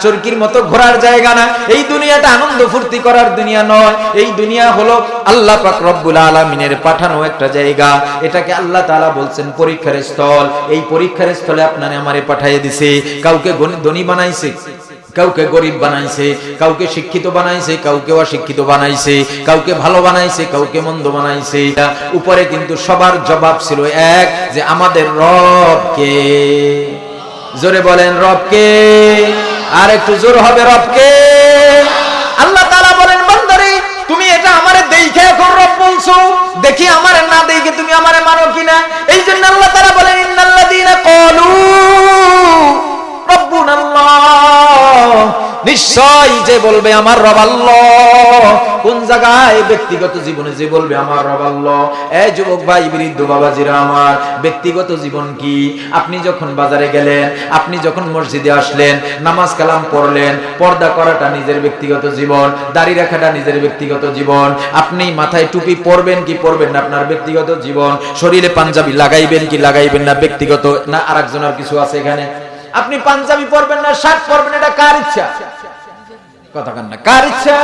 চরকির মতো ঘোরার জায়গা না, এই দুনিয়াটা আনন্দ ফুর্তি করার দুনিয়া নয়। এই দুনিয়া হলো আল্লাহ পাক রব্বুল আলামিনের পাঠানো একটা জায়গা। এটাকে আল্লাহ তাআলা বলছেন পরীক্ষার স্থল। এই পরীক্ষার স্থলে আপনারে আমারে পাঠিয়ে দিছে। কাউকে ধনী বানাইছে, কাউকে গরিব বানাইছে, কাউকে শিক্ষিত বানাইছে, কাউকে অশিক্ষিত বানাইছে, কাউকে ভালো বানাইছে, কাউকে মন্দ বানাইছে। উপরে কিন্তু সবার জবাব ছিল এক, যে আমাদের রব কে? জোরে বলেন রব কে? আর একটু জোর হবে রব কে? আল্লাহ তাআলা বলেন বান্দারে, তুমি এটা আমারে দেখে এখন রব বলছো, দেখি আমারে না দেখে তুমি আমারে মানো কিনা। এই জন্য আল্লাহ তাআলা বলেন ইন্নাল্লাযীনা ক্বালু রব্বুনাল্লাহ, নিশ্চয় যে বলবে আমার রব আল্লাহ। কোন জায়গায়? ব্যক্তিগত জীবনে যে বলবে আমার রব আল্লাহ। এই যুবক ভাই, বৃদ্ধ বাবাজিরা আমার, ব্যক্তিগত জীবন কি? আপনি যখন বাজারে গেলেন, আপনি যখন মসজিদে আসলেন, নামাজ কালাম পড়লেন, পর্দা করাটা নিজের ব্যক্তিগত জীবন, দাড়ি রাখাটা নিজের ব্যক্তিগত জীবন, আপনি মাথায় টুপি পরবেন কি পরবেন না আপনার ব্যক্তিগত জীবন, শরীরে পাঞ্জাবি লাগাইবেন কি লাগাইবেন না ব্যক্তিগত না আরেকজনের কিছু আছে এখানে। আপনি পাঞ্জাবি পরবেন না শার্ট পরবেন, এটা কার ইচ্ছা? কথা কান না, কার ইচ্ছা?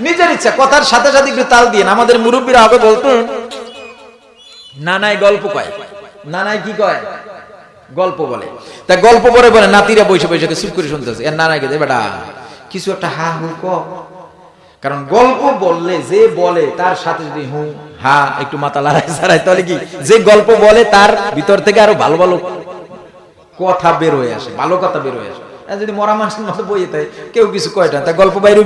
নিজের ইচ্ছা। কথার সাথে সাথে একটু তাল দিয়ে। আমাদের মুরব্বীরা আগে বলতেন নানাই গল্প কয়। নানাই কি কয়? গল্প বলে। তা গল্প পরে বলে নাতিরা বসে বসে চুপ করে শুনতেছে, এর নানাইকে দে বেটা কিছু একটা হা হু ক। কারণ গল্প বললে যে বলে তার সাথে যদি হু হা একটু মাথা লড়াই ছাড়াই, তাহলে কি যে গল্প বলে তার ভিতর থেকে আরো ভালো ভালো কথা বের হয়ে আসে, ভালো কথা বের হয়ে আসে। যদি মরা মানুষের মতো বইয়ে তাই কেউ কিছু কয়টা, তা গল্প বাইরে,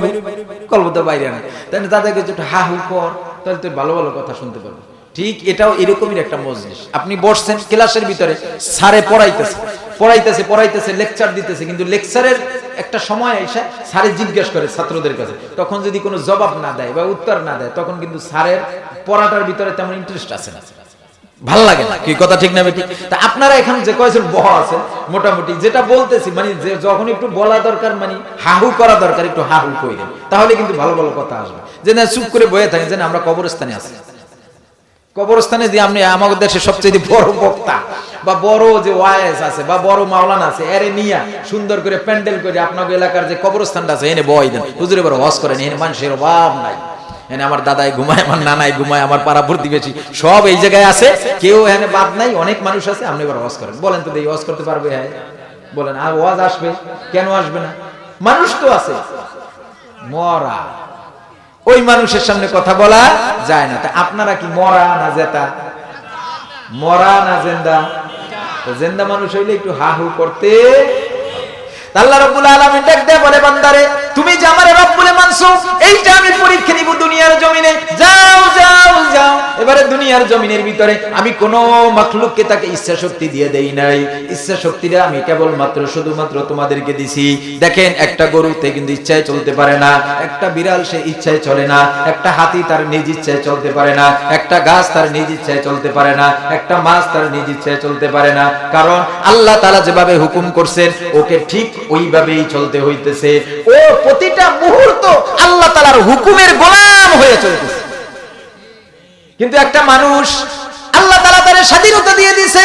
গল্প তো বাইরে না, তাই তাদেরকে একটু হা হু কর, তাহলে তুই ভালো ভালো কথা শুনতে পারবো। ঠিক এটাও এরকমই একটা মজলিস। আপনি বসছেন ক্লাসের ভিতরে, স্যারে পড়াইতেছে পড়াইতেছে পড়াইতেছে লেকচার দিতেছে, কিন্তু লেকচারের একটা সময় এসে স্যারে জিজ্ঞেস করে ছাত্রদের কাছে, তখন যদি কোনো জবাব না দেয় বা উত্তর না দেয়, তখন কিন্তু স্যারের পড়াটার ভিতরে তেমন ইন্টারেস্ট আসে না, ভাল লাগে না। কি কথা ঠিক না বেটি? তা আপনারা এখানে যে কয়েকজন বড় আছেন, মোটামুটি যেটা বলতেছি, মানে যখন একটু বলা দরকার, মানে হাহু করা দরকার, একটু হাহু কইরেন, তাহলে কিন্তু ভালো ভালো কথা আসবে। যে না চুপ করে বয়ে থাকেন, যে আমরা কবরস্থানে আছি, কবরস্থানে যে আপনি আমাদের দেশে সবচেয়ে বড় বক্তা বা বড় যে ওয়াইজ আছে বা বড় মাওলানা আছে, এরে নিয়া সুন্দর করে প্যান্ডেল করে আপনার এলাকার যে কবরস্থানটা আছে এনে বয় দেন, হুজুরে বড় হজ করেন, এনে মানুষের অভাব নাই। এনে আমার দাদাই ঘুমায়, আমার নানাই ঘুমায়, আমার পাড়া প্রতিবেশী সব এই জায়গায় আছে, কেউ এখানে বাদ নাই, অনেক মানুষ আছে, আপনি এবার ওয়াজ করেন। বলেন তো এই ওয়াজ করতে পারবে? হ্যাঁ বলেন। আর ওয়াজ আসবে কেন? আসবে না, মানুষ তো আছে মরা, ওই মানুষের সামনে কথা বলা যায় না। তা আপনারা কি মরা না জেতা? মরা না জিন্দা? জিন্দা মানুষ হইলে একটু হা হু করতে। আল্লাহ রাব্বুল আলামিন ডাক দেয়া বলে, বান্দারে তুমি যে আমারে রব বলে মানছো, এইটা আমি পরীক্ষা নিব দুনিয়ার জমিনে। যাও যাও যাও, এবারে দুনিয়ার জমিনের ভিতরে আমি কোন মাখলুককে তাকে ইচ্ছা শক্তি দিয়ে দেই নাই। ইচ্ছা শক্তিটা আমি কেবল মাত্র শুধুমাত্র তোমাদেরকে দিছি। দেখেন, একটা গরুতে কিন্তু ইচ্ছায় চলতে পারে না, একটা বিড়াল সে ইচ্ছায় চলে না, একটা হাতি তার নিজ ইচ্ছায় চলতে পারে না, একটা গাছ তার নিজ ইচ্ছায় চলতে পারে না, একটা মাছ তার নিজ ইচ্ছায় চলতে পারে না। কারণ আল্লাহ তাআলা যেভাবে হুকুম করছেন ওকে ঠিক ওইভাবেই চলতে হইতেছে। ও প্রতিটা মুহূর্ত আল্লাহ তাআলার হুকুমের গোলাম হয়ে চলতেছে। কিন্তু একটা মানুষ আল্লাহ তাআলা তার স্বাধীনতা দিয়ে দিয়েছে।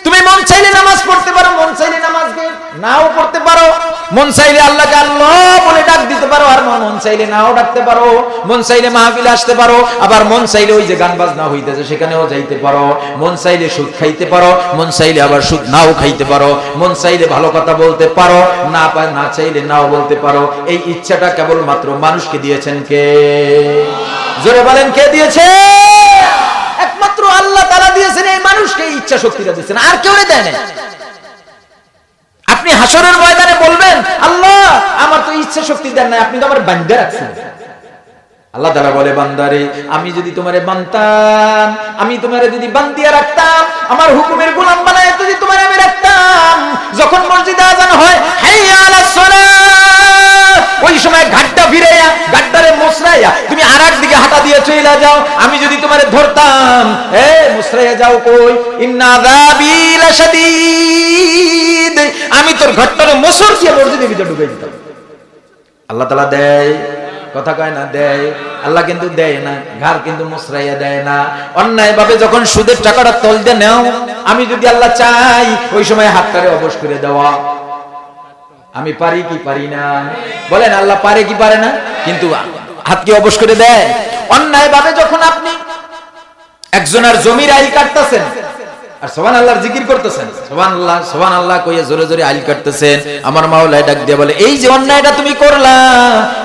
তুমি মন চাইলে নামাজ পড়তে পারো, মন চাইলে নামাজকে নাও পড়তে পারো, মন চাইলে আল্লাহকে আল্লাহ বলে ডাক দিতে পারো, আর মন চাইলে নাও ডাকতে পারো, মন চাইলে মাহফিলে আসতে পারো, আবার মন চাইলে ওই যে গান বাজনা হইতেছে সেখানেও যাইতে পারো, মন চাইলে সুদ খাইতে পারো, মন চাইলে আবার সুদ নাও খাইতে পারো, মন চাইলে ভালো কথা বলতে পারো, না চাইলে নাও বলতে পারো। এই ইচ্ছাটা কেবলমাত্র মানুষকে দিয়েছেন কে? জোরে বলেন, কে দিয়েছে? একমাত্র আল্লাহ তাআলা দিয়েছেন। এই মানুষকে ইচ্ছা শক্তিটা দিয়েছেন, আর কেউ দেয় না। আপনি হাসরের ময়দানে বলবেন, আল্লাহ আমার তো ইচ্ছা শক্তি দেন না, আপনি তো আমার বান্দা রাখছেন। আল্লাহ তাআলা বলে, বান্দারে আমি যদি তোমারে বানতাম, আমি তোমারে যদি বান্দিয়া রাখতাম, আমার হুকুমের গোলাম বানায় যদি তোমারে আমি রাখতাম, যখন মসজিদে আযান হয় হাইয়া আলাস সালাত, ওই সময় ঘাটটা ফিরাইয়া গাড্ডারে মোছরাইয়া তুমি আরেক দিকে হাঁটা দিয়ে চলে যাও। আমি যদি তোমারে ধরতাম, মোছরাইয়া যাও কই, ইন্না আযাবি লাশাদীদ, আমি তোর ঘাটটারে মোছর দিয়ে মসজিদের ভিতরে ঢুকাই দিতাম। আল্লাহ তাআলা দেয়, কথা কয় না, দেয়। আল্লাহ কিন্তু দেয় না, ঘর কিন্তু মুসরাইয়া দেয় না। অন্যায় ভাবে যখন সুদের টাকাটা তল দিয়ে নাও, আমি যদি আল্লাহ চাই ওই সময় হাতটারে অবশ করে দেওয়া। আমি পারি কি পারি না? বলেন, আল্লাহ পারে কি পারে না? কিন্তু হাত কি অবশ করে দেয়? অন্যায় ভাবে যখন আপনি একজনের জমির আইল কাটতেছেন আর সুবহানাল্লাহর জিকির করতেছেন, সুবহানাল্লাহ সুবহানাল্লাহ কইয়া জোরে জোরে আইল কাটতেছেন, আমার মাওলা ডাক দিয়ে বলে, এই যে অন্যায়টা তুমি করলা,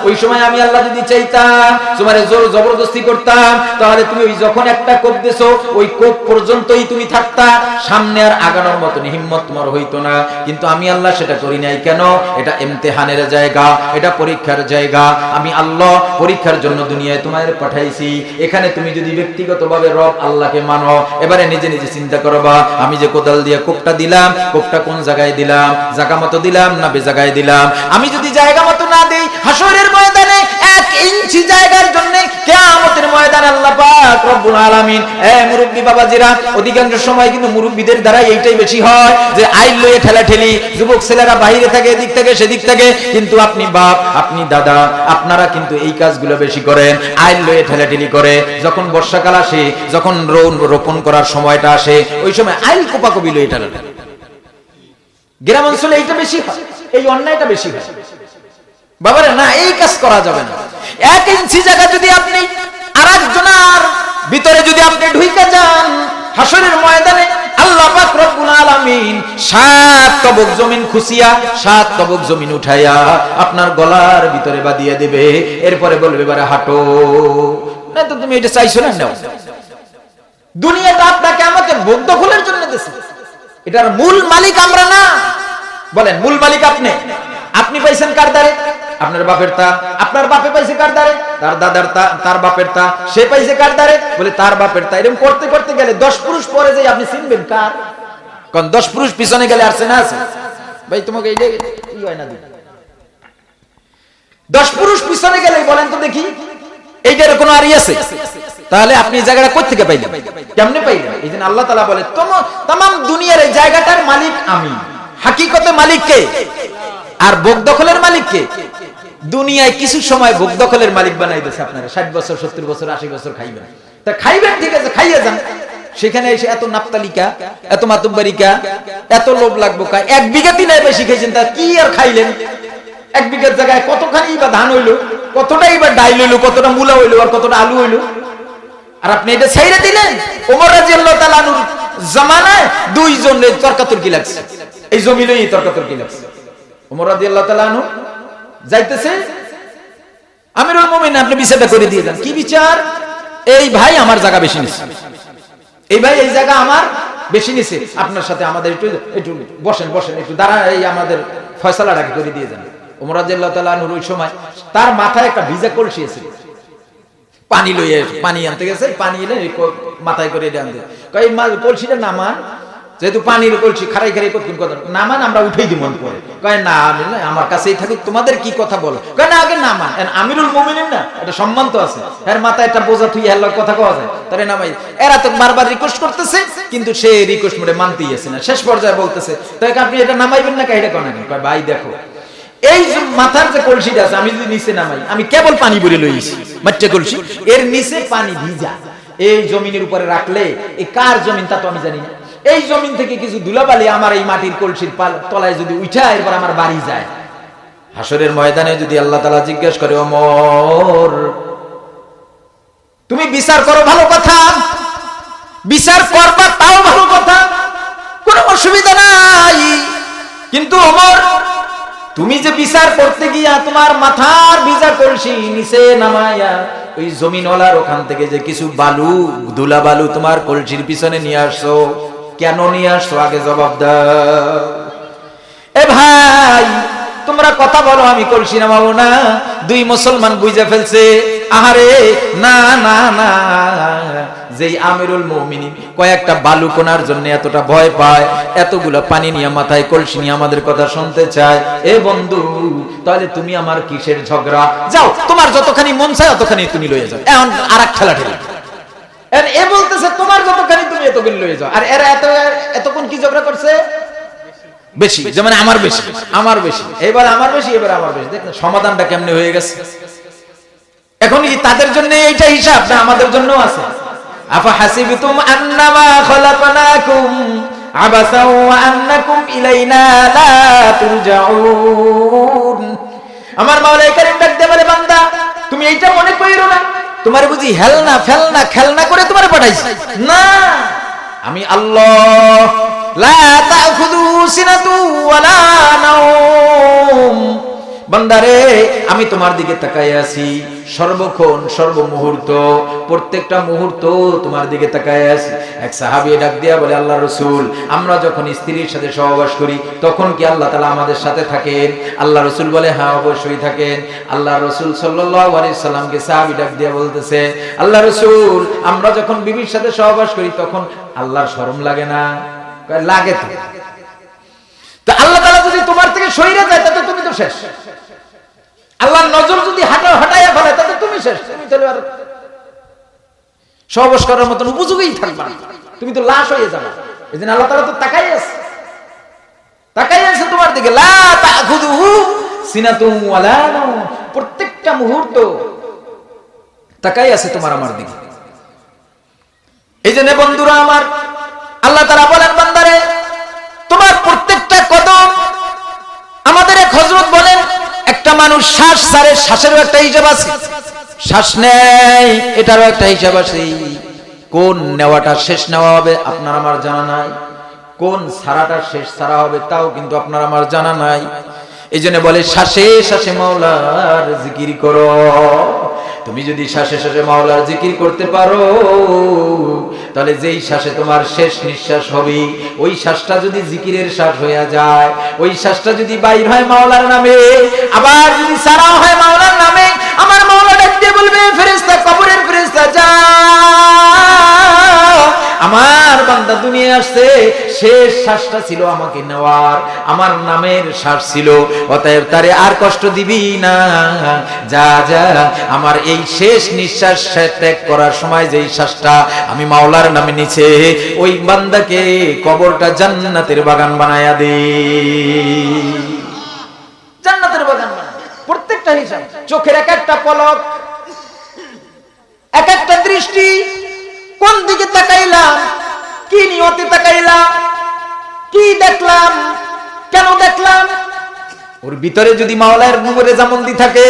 ওই সময় আমি আল্লাহ যদি চাইতাম তোমারে জোর জবরদস্তি করতাম, তাহলে তুমি ওই যখন একটা কোপ দিছো ওই কোপ পর্যন্তই তুমি থাকতা, সামনে আর আগানোর মতো হিম্মত তোমার হইতো না। কিন্তু আমি আল্লাহ সেটা করি নাই। কেন? এটা ইমতিহানের জায়গা, এটা পরীক্ষার জায়গা। আমি আল্লাহ পরীক্ষার জন্য দুনিয়ায় তোমায় পাঠাইছি। এখানে তুমি যদি ব্যক্তিগতভাবে রব আল্লাহকে মানো, এবারে নিজে নিজে চিন্তা করো, আমি যে কোদাল দিয়ে কোপটা দিলাম, কোপটা কোন জায়গায় দিলাম? জায়গা মতো দিলাম না বেজায়গায় দিলাম? আমি যদি জায়গা মতো না দেই, হাসরের ময়দানে 1 ইঞ্চি জায়গার জন্য কিয়ামতের ময়দানে আল্লাহ পাক রব্বুল আলামিন, মুরব্বি বাবাজিরা, অধিকাংশ সময় কিন্তু মুরব্বিদের দ্বারা এইটাই বেশি হয় যে আইল লয়ে ঠেলাঠেলি, যুবক ছেলেরা বাইরে থাকে, এদিক থেকে সেদিক থেকে। কিন্তু আপনি বাপ, আপনি দাদা, আপনারা কিন্তু এই কাজগুলো বেশি করেন, আইল লয়ে ঠেলাঠেলি করে। যখন বর্ষাকাল আসে, যখন রোপণ করার সময়টা আসে, ওই সময় আইল কোপাকপি লয়ে ঠেলাঠেলি। গ্রাম অঞ্চলে এইটা বেশি হয়, এই অন্যায়টা বেশি হয়। বাবারে না, এই কাজ করা যাবে না। 1 ইঞ্চি জায়গা যদি আপনি আরেকজনের ভিতরে যদি আপনি ঢুকে যান, হাসরের ময়দানে আল্লাহ পাক রব্বুল আলামিন 7 তবক জমিন খুশিয়া, 7 তবক জমিন উঠাইয়া আপনার গলার ভিতরে বাঁধিয়ে দেবে। এরপরে বলবে, এবারে হাঁটো। না তো তুমি এটা চাইছো না? নাও। দুনিয়াটা আপনাকে আমাকে ভোগ দখলের জন্য দিয়েছে, এটার মূল মালিক আমরা না। বলেন, মূল মালিক আপনি। আপনি পাইছেন কার দ্বারে? আপনার বাপের তা। আপনার বাপে পাইছে কার দ্বারে? তার দাদার তা, তার বাপের তা। সে পাইছে কার দ্বারে? বলে তার বাপের তা। এরকম করতে করতে গেলে 10 পুরুষ পরে যাই আপনি চিনবেন কার? কারণ 10 পুরুষ পিছনে গেলে আর চেনা আছে? ভাই তোমাকে এই কি হয় না? 10 পুরুষ পিছনে গেলে বলেন তো দেখি এইটার কোনো আরই আছে? তাহলে আপনি এই জায়গাটা কই থেকে পাইলেন? কেমনে পাইলেন? এই জন্য আল্লাহ তাআলা বলে, तमाम দুনিয়ার এই জায়গাটার মালিক আমি। হাকিকতে মালিক কে? আর ভোগ দখলের মালিক কে? দুনিয়ায় কিছু সময় ভোগ দখলের মালিক বানাই দিয়েছে আপনারা। 60 বছর 70 বছর 80 বছর খাইবেন। তা খাইবেন, ঠিক আছে, খাইয়ে যান। সেখানে এসে এত নাপতালিকা, এত মাতুব্বারিকা, এত লোভ লাগবো কা? 1 বিঘা তিনায় বেশি খাইছেন, তা কি আর খাইলেন? 1 বিঘার জায়গায় কতখানি বা ধান হইলো, কতটাই বা ডাইল হইলো, কতটা মূলা হইলো, আর কতটা আলু হইলো। আর আপনি এটা ছাইরে দিলেন। ওমর রাদিয়াল্লাহু তাআলা আনহুর জামানায় 2 জনের তর্কাতর্কি লাগছে, এই জমি লইই তর্কাতর্কি লাগছে। ওমর রাদিয়াল্লাহু তাআলা আনহু যাইতেছে, আমিরুল মুমিনিন আপনি বিচারটা করে দিয়ে দেন। কি বিচার? এই ভাই আমার জায়গা বেশি নিছে, এই ভাই এই জায়গা আমার বেশি নিছে, আপনার সাথে আমাদের একটু একটু বসেন বসেন, একটু দাঁড়া, এই আমাদের ফয়সালাটাকে করে দিয়ে যান। ওমর রাদিয়াল্লাহু তাআলা আনহুর ওই সময় তার মাথায় একটা ভিজা কলসি ছিল, পানি লইয়ে পানি আনতে গেছে, পানি এনে মাথায় করে আনতে কই কলসিটা নামান, যেহেতু পানির কলসি খারাই খারাই কতক্ষণ কথা নামান, আমরা উঠেই দিব মন করে। কয় না আমি না, আমার কাছেই থাকুক, তোমাদের কি কথা বলো? কয় না আগে নামান, আমিরুল মুমিনিন না, এটা সম্মান তো আছে, এর মাথায় একটা বোঝা তুই হেলার কথা কওয়া যায়, তারে নামাই। এরা তো বারবার রিকোয়েস্ট করতেছে, কিন্তু সে রিকোয়েস্ট মোড়ে মানতেই আছে না। শেষ পর্যায়ে বলতেছে তাই আপনি এটা নামাইবেন না, এটা কোন আগে? কয় ভাই দেখো এই যে মাথার যে কলসিটা আছে, আমি যদি নিচে নামাই, আমি কেবল পানি ভরে লইছি মাঠে কলসি, এর নিচে পানি ভিজা, এই জমিনের উপরে রাখলে এই কার জমিন তা তো আমি জানি না, এই জমিন থেকে কিছু ধুলাবালি আমার এই মাটির কলসির তলায় যদি উঠা এরপর আমার বাড়ি যায়, হাসরের ময়দানে যদি আল্লাহ তাআলা জিজ্ঞেস করে ওমর তুমি বিচার করো, ভালো কথা, বিচার করবা তাও ভালো কথা, কোনো অসুবিধা নাই, কিন্তু ওমর তুমি যে বিচার করতে গিয়া তোমার মাথার ভিজা কলসি নিচে নামাইয়া ওই জমিনওয়ালার ওখান থেকে যে কিছু বালু ধুলা বালু তোমার কলসির পিছনে নিয়ে আসছো, কেন নিয়ে আসছো আগে জবাব দাও। এ ভাই তোমরা কথা বলো, আমি কলসি নামাবো না। দুই মুসলমান বুঝে ফেলছে, আহারে না না না, যেই আমিরুল মুমিনিন কয়েকটা বালু কোনার জন্য এতটা ভয় পায়, এতগুলো পানি নিয়ে মাথায় কলসি নিয়ে আমাদের কথা শুনতে চায়, এ বন্ধু তাহলে তুমি আমার কিসের ঝগড়া? যাও তোমার যতখানি মন চায় ততখানি তুমি লয়ে যাও। এখন আরেক খেলা ঠেলা, এ বলতেছে তোমার যতখানি তুমি এতগুলো লয়ে যাও, আর এরা এতক্ষণ কি ঝগড়া করছে? বেশি, যেমন আমার বেশি, আমার বেশি, এবার আমার বেশি, এবার আমার বেশি। দেখেন সমাধানটা কেমনে হয়ে গেছে। এখন কি তাদের জন্য এইটা হিসাব না আমাদের জন্যও আছে? আফা হাসিবতুম আন্নামা খলাকনাকুম আবাসা ওয়া আন্নাকুম ইলাইনা লা তুরজাউন। আমার মাওলাই কারীম ডাক দিয়ে বলে, বান্দা তুমি এইটা মনে কইরো না তোমারে বুঝি হেলনা ফেলনা খেলনা করে তোমারে পাঠাইছি না, আমি আল্লাহ লা তাখুযু সিনাতু ওয়ালা নাওম। বান্দারে আমি তোমার দিকে তাকায় আছি সর্বক্ষণ সর্বমুহূর্ত, প্রত্যেকটা মুহূর্ত তোমার দিকে তাকায় আছি। এক সাহাবী ডাক দিয়া বলে, আল্লাহ রাসূল আমরা যখন স্ত্রীর সাথে সহবাস করি তখন কি আল্লাহ তাআলা আমাদের সাথে থাকেন? আল্লাহ রাসূল বলে, হ্যাঁ অবশ্যই থাকেন। আল্লাহ রাসূল সাল্লাল্লাহু আলাইহি সাল্লামকে সাহাবী ডাক দিয়া বলতেছে, আল্লাহ রাসূল আমরা যখন বিবির সাথে সহবাস করি তখন আল্লাহর শরম লাগে না? লাগে তো। তো আল্লাহ তাআলা যদি তোমার থেকে সইরে যায় তাতে তুমি তো শেষ। আল্লাহর নজর যদি হটাইয়া ফেলে তাতে তুমি শেষ, তুমি তো আর সহবাস করার মতন উপযোগী থাকবা না, তুমি তো লাশ হয়ে যাবে। এজন্য আল্লাহ তাআলা তো তাকাই আছে তোমার দিকে, লা তাখুযুহু সিনাতুন ওয়ালা নাওম, প্রত্যেকটা মুহূর্ত তাকাই আছে তোমার আমার দিকে। এইজন্য বন্ধুরা আমার, আল্লাহ তাআলা বলেন বান্দারে তোমার প্রত্যেকটা কদম, আমাদের এক হযরত বলেন একটা মানুষ শ্বাস ছাড়ে, শ্বাসেরও একটা হিসাব আছে, শ্বাস নেয় এটারও একটা হিসাব আছে। কোন নেওয়াটা শেষ নেওয়া হবে আপনার আমার জানা নাই, কোন ছাড়াটা শেষ ছাড়া হবে তাও কিন্তু আপনার আমার জানা নাই। এইজন্য বলে শ্বাসে শ্বাসে মাওলার জিকির করো। তুমি যদি শ্বাসে শ্বাসে মাওলার জিকির করতে পারো তাহলে যেই শ্বাসে তোমার শেষ নিঃশ্বাস হবে ওই শ্বাসটা যদি জিকিরের শ্বাস হয়ে যায়, ওই শ্বাসটা যদি বাইর হয় মাওলার নামে, আবার যদি সারা হয় মাওলার নামে, আমার মাওলা ডাক দিয়ে বলবে, ফেরেশতা কবরের ফেরেশতা যাও, আমার বান্দা দুনিয়ায় আসছে শেষ শ্বাসটা ছিল আমাকে নেওয়ার, আমার নামের শ্বাস ছিল, অতএব তারে আর কষ্ট দিবি না, যা যা আমার এই শেষ নিঃশ্বাস ত্যাগ করার সময় যেই শ্বাসটা আমি মাওলার নামে নিচে, ওই বান্দাকে কবরটা জান্নাতের বাগান বানায়া দে, জান্নাতের বাগান বানায়া। প্রত্যেকটা হিসাব, চোখের এক একটা পলক, এক একটা দৃষ্টি, কোন দিকে তাকাইলাম, কি নিয়তে তাকাইলাম, কি দেখলাম, কেন দেখলাম, ওর ভিতরে যদি মাওলার নূরে জামন্দি থাকে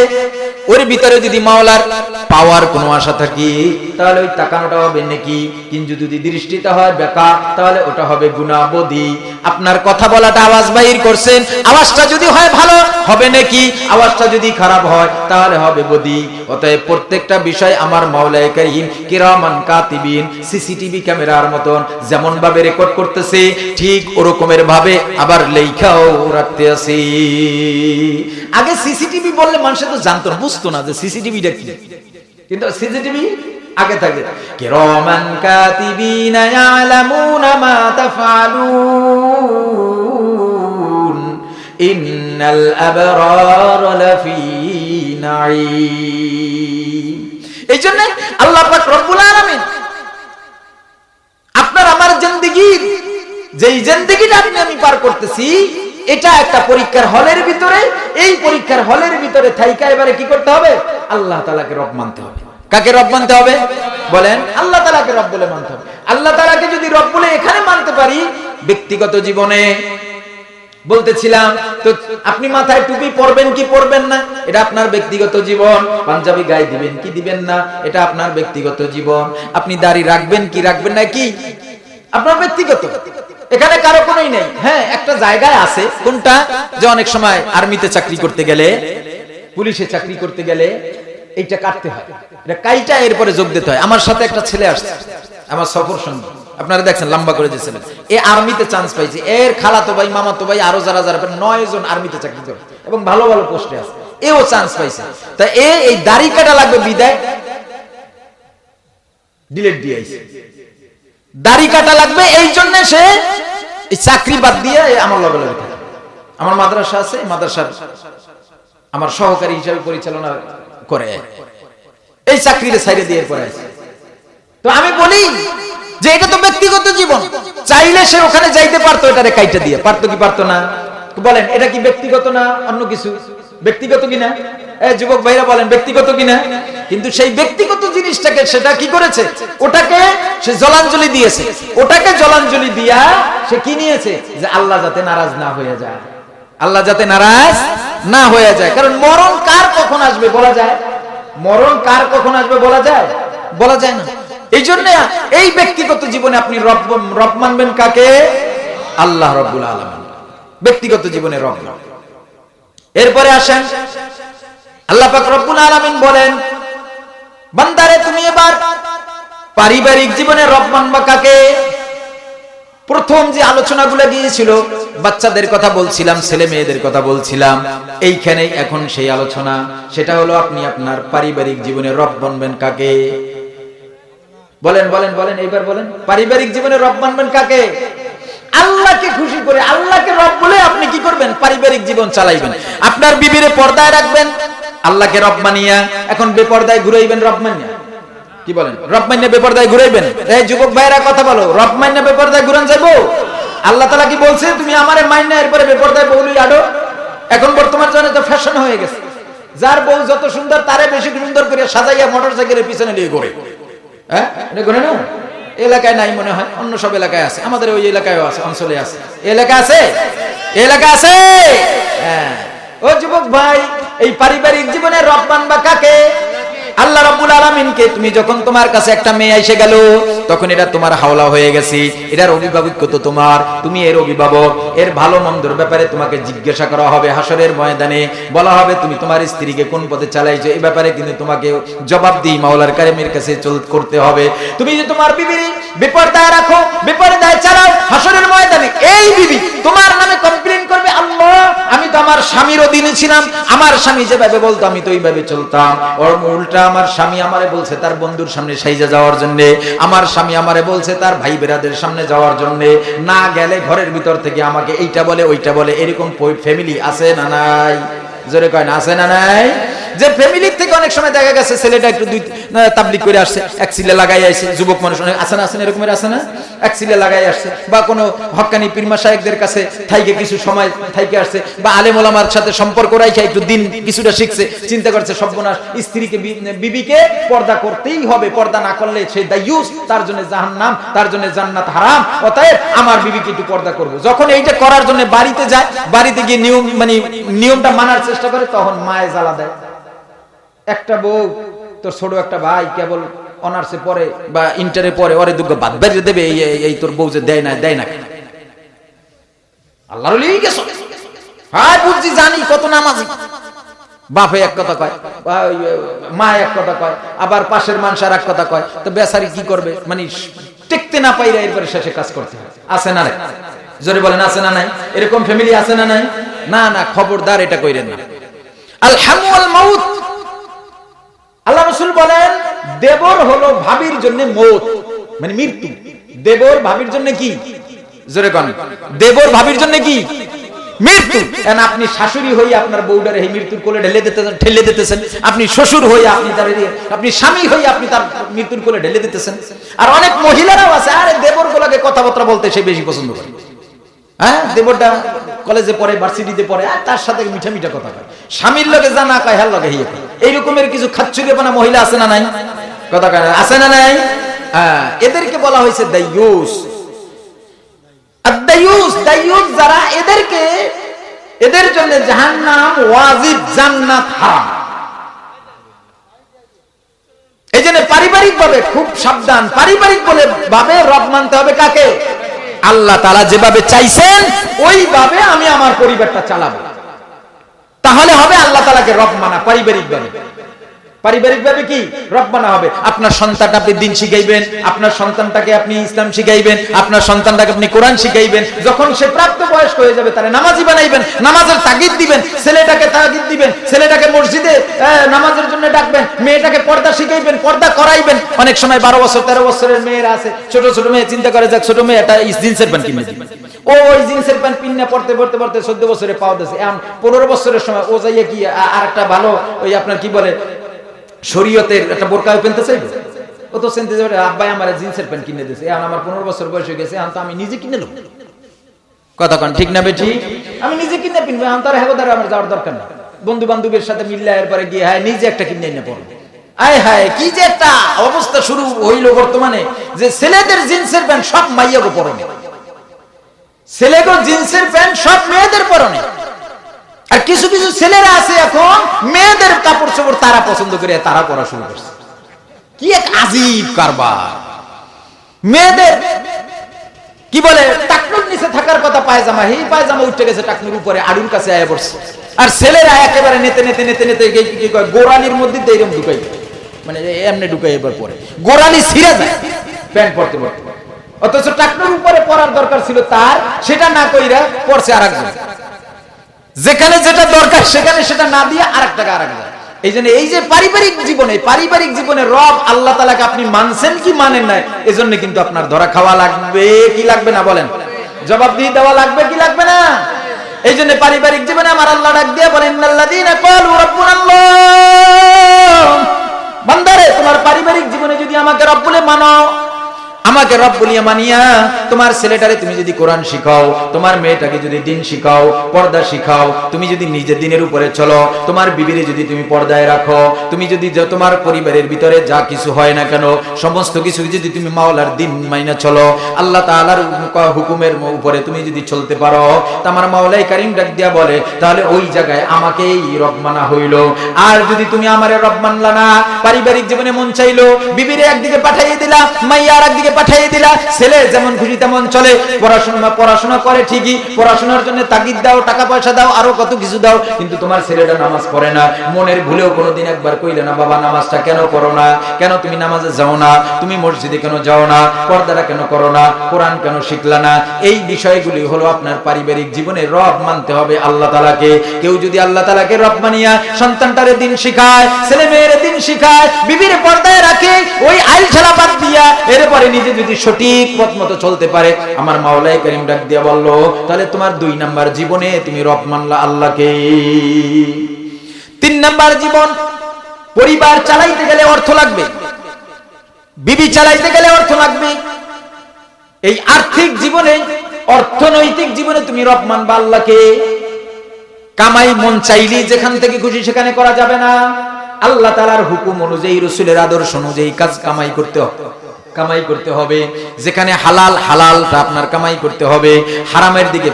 ওর ভিতরে যদি মাওলার পাওয়ার কোনো আশা থাকে তাহলে ওই তাকানোটা হবে নেকি, কিন্তু যদি দৃষ্টিটা হয় বেকা তাহলে ওটা হবে গুনাহ বদি। আপনার কথা বলাটা আওয়াজ বাহির করছেন, আওয়াজটা যদি হয় ভালো হবে নেকি, আওয়াজটা যদি খারাপ হয় তাহলে হবে বদি। অতএব প্রত্যেকটা বিষয় আমার মাওলায়ে কারীম কিরামান কাতিবিন সিসিটিভি ক্যামেরার মতন যেমন ভাবে রেকর্ড করতেছে ঠিক ওরকমের ভাবে আবার লেখাও রাখতে আছে। আগে সিসিটিভি বললে মানুষ তো জানতো না, বুঝতো না যে সিসিটিভিটা কি, কিন্তু সিসিটিভি আগে থাকে। কিরামান কাতিবিনা ইয়ালামুনা মা তাফআলুন ইন্নাল আবরার লাফি নাঈম। এইজন্য আল্লাহ পাক রব্বুল আলামিন আপনার আমার জিন্দেগীর যেই জিন্দেগিটা আপনি আমি পার করতেছি এটা একটা পরীক্ষার হলের ভিতরে, এই পরীক্ষার হলের ভিতরে থাইকা এবারে কি করতে হবে? আল্লাহ তাআলাকে রব মানতে হবে। কাকে রব মানতে হবে বলেন? আল্লাহ তাআলাকে রব বলে মানতে হবে। আল্লাহ তাআলাকে যদি রব বলে এখানে মানতে পারি, ব্যক্তিগত জীবনে বলতেছিলাম তো আপনি মাথায় টুপি পরবেন কি পরবেন না এটা আপনার ব্যক্তিগত জীবন, পাঞ্জাবি গায়ে দিবেন কি দিবেন না এটা আপনার ব্যক্তিগত জীবন, আপনি দাড়ি রাখবেন কি রাখবেন না কি আপনার ব্যক্তিগত, এখানে কারো কোনোই নেই। হ্যাঁ, একটা জায়গায় আছে, কোনটা? যে অনেক সময় আর্মিতে চাকরি করতে গেলে, পুলিশে চাকরি করতে গেলে এইটা কাটতে হয়, এটা কাইটা এরপরে যোগ দিতে হয়। আমার সাথে একটা ছেলে আসছে, আমার সফর সঙ্গী, আপনারা দেখছেন লম্বা করে দিয়েছিলেন, এ আর্মিতে চান্স পাইছে, এর খালাতো ভাই মামাতো ভাই আরো যারা যারা 9 জন আর্মিতে চাকরি করে এবং ভালো ভালো পোস্টে আছে, এও চান্স পাইছে। তা এই দাড়ি কাটা লাগবে বিদায় ডিলেট দিয়েছে, দাড়ি কাটা লাগবে এই জন্য সে এই চাকরি বাদ দিয়ে আমার লগে লগে থাকে। আমার মাদ্রাসা আছে, মাদ্রাসার আমার সহকারী হিসেবে পরিচালনা করে, এই চাকরিতে ছাইড়ে দিয়ে পরে আছে। তো আমি বলি যে এটা তো ব্যক্তিগত জীবন, চাইলে সে ওখানে যাইতে পারতো, এটারে কাইটা দিয়ে পারতো কি পারতো না? বলেন এটা কি ব্যক্তিগত না অন্য কিছু? ব্যক্তিগত কিনা? যুবক ভাইরা বলেন ব্যক্তিগত কিনা? কিন্তু সেই ব্যক্তিগত জিনিসটাকে সেটা কি করেছে? ওটাকে সে জলাঞ্জলি দিয়েছে, ওটাকে জলাঞ্জলি দিয়া সে কি নিয়েছে? যে আল্লাহ যাতে নারাজ না হয়ে যায়, আল্লাহ যাতে নারাজ না হয়ে যায়। কারণ মরণ কার কখন আসবে বলা যায়? মরণ কার কখন আসবে বলা যায়? বলা যায় না। এই জন্য এই ব্যক্তিগত জীবনে আপনি রব মানবেন কাকে? আল্লাহ রাব্বুল আলামিন, ব্যক্তিগত জীবনে রব। এরপরে আসেন আল্লাহ পাক রব্বুল আলামিন বলেন, বান্দারে তুমি এবার পারিবারিক জীবনে রব মানবা কাকে? প্রথম যে আলোচনাগুলো দিয়েছিল বাচ্চাদের কথা বলছিলাম, ছেলে মেয়েদের কথা বলছিলাম, এইখানেই এখন সেই আলোচনা, সেটা হলো আপনি আপনার পারিবারিক জীবনে রব মানবেন কাকে? বলেন বলেন বলেন, এইবার বলেন, পারিবারিক জীবনে রব মানবেন কাকে? আল্লাহকে খুশি করে, আল্লাহকে রব বলে আপনি কি করবেন? পারিবারিক জীবন চালাইবেন। আপনার বিবিরে পর্দায় রাখবেন আল্লাহকে রব মানিয়া, এখন বেপর্দায় ঘুরাইবেন রব মানিয়া। কি বলেন? রব মানিয়া বেপর্দায় ঘুরাইবেন? এই যুবক ভাইরা কথা বলো, রব মানিয়া বেপর্দায় ঘুরান যাইবো? আল্লাহ তাআলা কি বলছে তুমি আমারে মাইনা এরপরে বেপর্দায় বউলি আডো? এখন বর্তমান জনে তো ফ্যাশন হয়ে গেছে, যার বউ যত সুন্দর তারে বেশি সুন্দর করে সাজাইয়া মোটরসাইকেলের পিছনে নিয়ে ঘোরে। হ্যাঁ, এটা ঘোরে না? এলাকায় নাই মনে হয়, অন্য সব এলাকায় আছে, আমাদের ওই এলাকায়ও আছে, অঞ্চলে আছে, এলাকা আছে, এলাকা আছে। হ্যাঁ, ও যুবক ভাই, এই পারিবারিক জীবনে রব মানবা কাকে? আল্লাহ রাব্বুল আলামিনকে। তুমি যখন তোমার কাছে একটা মেয়ে এসে গেল তখন এটা তোমার হাওলা হয়ে গেছে, এটার অভিভাবক তো তোমার, তুমি এর অভিভাবক, এর ভালো মন্দর ব্যাপারে তোমাকে জিজ্ঞাসা করা হবে হাসরের ময়দানে, বলা হবে তুমি তোমার স্ত্রীকে কোন পথে চালাইছো, এই ব্যাপারে কিন্তু তোমাকে জবাবদিহি মাওলার কারিমের কাছে করতে হবে। তুমি যে তোমার বিবি বেপরদায় রাখো, বেপরদায় চালাও, হাসরের ময়দানে এই বিবি তোমার নামে কমপ্লেইন করবে, আল্লাহ আমি তো আমার স্বামীর অধীনে ছিলাম, আমার স্বামী যেভাবে বলতো আমি তো ওইভাবে চলতাম, ওর উল্টা আমার স্বামী আমারে বলছে তার বন্ধুর সামনে সাইজা যাওয়ার জন্য, আমার স্বামী আমারে বলছে তার ভাই বেরাদের সামনে যাওয়ার জন্য, না গেলে ঘরের ভিতর থেকে আমাকে এইটা বলে ওইটা বলে। এরকম ফ্যামিলি আছে না নাই? জোরে কয় না, আছে না নাই? যে ফ্যামিলির থেকে অনেক সময় দেখা গেছে ছেলেটা একটু দুই তাবলিগ করে আসছে, এক সিলে লাগাই আসছে, যুবক মানুষ অনেক আছে না, আছে না, এরকমের আছে না, এক সিলে লাগাই আসছে, বা কোনো হক্কানি পীর মাশায়েখদের কাছে থাইকে কিছু সময় থাইকে আসছে, বা আলেম ওলামার সাথে সম্পর্ক রাখে একটু দিন কিছুটা শিখছে, চিন্তা করছে সর্বনাশ, স্ত্রীকে বিবিকে পর্দা করতেই হবে, পর্দা না করলে সে দায়ুস, তার জন্য জাহান্নাম, তার জন্য জান্নাত হারাম, অতএব আমার বিবিকে একটু পর্দা করব। যখন এইটা করার জন্য বাড়িতে যায়, বাড়িতে গিয়ে নিয়মটা মানার চেষ্টা করে, তখন মায়ে জ্বালা দেয়, একটা বউ, তোর ছোট একটা ভাই কেবল অনার্সে পড়ে বা ইন্টারে পড়ে, ওরে দুগ্গ বাদ বেরিয়ে দেবে, এই তোর বউ যে দেয় না আল্লাহর ওলি গেছো। হ্যাঁ বুঝছি, জানি কত নামাজি। বাপে এক কথা কয়, মা এক কথা কয়, আবার পাশের মানুষ আর এক কথা কয়, তো বেচারি কি করবে, মানে টেকতে না পাইরা এরপরে শেষে কাজ করতে হয়। আছে না রে? জোরে বলেন আছে না নাই? এরকম ফ্যামিলি আছে না নাই? না খবরদার এটা কইরেন না। আল হামু ওয়াল মাউত, আল্লাহ রাসূল বলেন দেবর হলো ভাবির জন্য মউত, মানে মৃত্যু। দেবর ভাবির জন্য কি? জোরে কোন, দেবর ভাবির জন্য কি? মৃত্যু। এখন আপনি শাশুড়ি হইয়া আপনার বউডারে এই মৃত্যুর কোলে ঠেলে দিতেছেন, আপনি শ্বশুর হইয়া আপনি স্বামী হইয়া আপনি তার মৃত্যুর কোলে ঢেলে দিতেছেন। আর অনেক মহিলারাও আছে, আরে দেবর গুলাকে কথাবার্তা বলতে সে বেশি পছন্দ করে। হ্যাঁ, দেবরটা কলেজে পড়ে, ভার্সিটিতে পড়ে, আর তার সাথে মিঠা মিঠা কথা কয়, স্বামীর লগে যা না কয় হার লগে হিয়ে কয়। এইরকমের কিছু খাচ্ছুরেপানা মহিলা আছে না নাই? কথা কয় আছে না নাই? হ্যাঁ, এদেরকে বলা হয়েছে দাইয়ুস। দাইয়ুস যারা, এদের জন্য জাহান্নাম ওয়াজিব, জান্নাত হারাম। এই জন্য পারিবারিক ভাবে খুব সাবধান। পারিবারিক ভাবে রব মানতে হবে কাকে? আল্লাহ তাআলা যেভাবে চাইছেন ওইভাবে আমি আমার পরিবারটা চালাবো, তাহলে হবে আল্লাহ তাআলাকে রব মানা। পারিবারিক ভাবে কি রব মানা হবে? আপনার সন্তানটা আপনি দিন শিখাইবেন, আপনার সন্তানটাকে আপনি ইসলাম শিখাইবেন, আপনার সন্তানটাকে আপনি কোরআন শিখাইবেন। যখন সে প্রাপ্তবয়স্ক হয়ে যাবে তারে নামাজি বানাইবেন, নামাজের তাগিদ দিবেন, ছেলেটাকে তাগিদ দিবেন, ছেলেটাকে মসজিদে নামাজের জন্য ডাকবেন, মেয়েটাকে পর্দা শিখাইবেন, পর্দা করাইবেন। অনেক সময় 12 বছর 13 বছরের মেয়েরা আছে, ছোট ছোট মেয়ে, চিন্তা করে যাক ছোট মেয়ে একটা জিন্সের প্যান্ট কিনে দিবেন, ওই জিন্সের প্যান্ট পিন্না পড়তে 14 বছরে পাওয়া দিয়েছে। এখন 15 বছরের সময় ও যাইয়া কি আর একটা ভালো ওই আপনার কি বলে শরীয়তের একটা বোরকা কিনতে চাইবে, ও তো চিন্তা করে আব্বাই আমার জিন্সের প্যান্ট কিনে দিয়েছে, এখন আমার 15 বছর বয়স হয়ে গেছে, এখন তো আমি নিজে কিনে নেব। কথা কন ঠিক না বেঠি? আমি নিজে কিনে কিনবো, এখন তার হেগো দ্বারা আমার যাওয়ার দরকার নেই। বন্ধু বান্ধবের সাথে মিললে এরপরে গিয়ে হ্যাঁ নিজে একটা কিনে এনে পড়বো। আয় হায়, কি যে একটা অবস্থা শুরু হইল বর্তমানে, যে ছেলেদের জিন্সের প্যান্ট সব মাইয়াগো পরনে, ছেলেগো জিন্সের প্যান্ট সব মেয়েদের পরনে। আর কিছু কিছু ছেলেরা আছে এখন মেয়েদের কাপড় চোপড় তারা পছন্দ করে তারা পরা শুরু করছে। কি এক আজীব কারবার! মেয়েদের কি বলে টাকনুর নিচে থাকার কথা পায়জামা, এই পায়জামা উঠে গেছে টাকনুর উপরে, আড়ুর কাছে আয়া পড়ছে। আর ছেলেরা একেবারে নেতে নেতে নেতে নেতে কি কয় গোড়ালির মধ্যে এইরকম ঢুকাই, মানে এমনি ঢুকাই এবার পরে গোড়ালি ছিঁড়ে যায় প্যান্ট পরতে পরতে। অথচ টাকনুর উপরে পরার দরকার ছিল তার, সেটা না কইরা পড়ছে আরেকজন। যেখানে যেটা দরকার সেখানে সেটা না দিয়ে আরেকটা আরেকটা। এই জন্য এই যে পারিবারিক জীবনে রব আল্লাহ তাআলাকে আপনি মানছেন কি মানেন নাই, এজন্য কিন্তু আপনার ধরা খাওয়া লাগবে কি লাগবে না বলেন? জবাব দিয়ে দেওয়া লাগবে কি লাগবে না? এই জন্য পারিবারিক জীবনে আমার আল্লাহ ডাক দিয়ে বলেন ইন্নাল্লাযীনা ক্বালু রাব্বুনাল্লাহ, বান্দারে তোমার পারিবারিক জীবনে যদি আমাকে রব বলে মানো, আমাকে রব বলিয়া মানিয়া তোমার ছেলেটারে তুমি যদি কোরআন শিখাও, তোমার মেয়েটাকে যদি দিন শিখাও, পর্দা শিখাও, তুমি যদি নিজের দিনের উপরে চলো, তোমার বিবিরে যদি তুমি পর্দায় রাখো, তুমি যদি তোমার পরিবারের ভিতরে যা কিছু হয় না কেন সমস্ত কিছু যদি তুমি মাওলার দিন মাইনা চলো, আল্লাহ তাআলার হুকুমের উপরে তুমি যদি চলতে পারো, তোমার মাওলাই কারীম ডাক দিয়া বলে তাহলে ওই জায়গায় আমাকেই রব মানা হইল। আর যদি তুমি আমারে রব মানলা না, পারিবারিক জীবনে মন চাইলো বিবিরে একদিকে পাঠাইয়ে দিলা, মাইয়া আর একদিকে পাঠিয়ে দিলা, ছেলে যেমন খুশি তেমন চলে, পড়াশোনা করে ঠিকই, পড়াশোনার জন্য তাগিদ দাও, টাকা পয়সা দাও, আরো কত কিছু দাও, কিন্তু তোমার ছেলেটা নামাজ পড়ে না, মনের ভুলেও কোনোদিন একবার কইলে না বাবা নামাজটা কেন পড়ো না, কেন তুমি নামাজে যাও না, তুমি মসজিদে কেন যাও না, পর্দাটা কেন করো না, কোরআন কেন শিখলা না, এই বিষয়গুলি হলো আপনার পারিবারিক জীবনে রব মানতে হবে আল্লাহ তাআলাকে। কেউ যদি আল্লাহ তাআলাকে রব মানিয়া সন্তানটারে দিন শিখায়, ছেলে মেয়ের দিন শিখায়, বিবির পর্দায় রাখে, ওই আইল ছাড়া বাদ দিয়া এরপরে নিজে যদি সঠিক পথ মতো চলতে পারে, আমার মাওলাই কারীম ডাক দিয়া বলল তাহলে তোমার 2 নাম্বার জীবনে তুমি রব মানলা আল্লাহকে। 3 নাম্বার জীবন, পরিবার চালাইতে গেলে অর্থ লাগবে, বিবি চালাইতে গেলে অর্থ লাগবে। এই আর্থিক জীবনে, অর্থনৈতিক জীবনে তুমি রব মানবা আল্লাহকে। কামাই মন চাইলে যেখান থেকে খুশি সেখানে করা যাবে না, আল্লাহ তাআলার হুকুম অনুযায়ী, রাসূলের আদর্শ অনুযায়ী কাজ কামাই করতে হবে। যেখানে হালাল, হালালটা আপনার কামাই করতে হবে। হারামের দিকে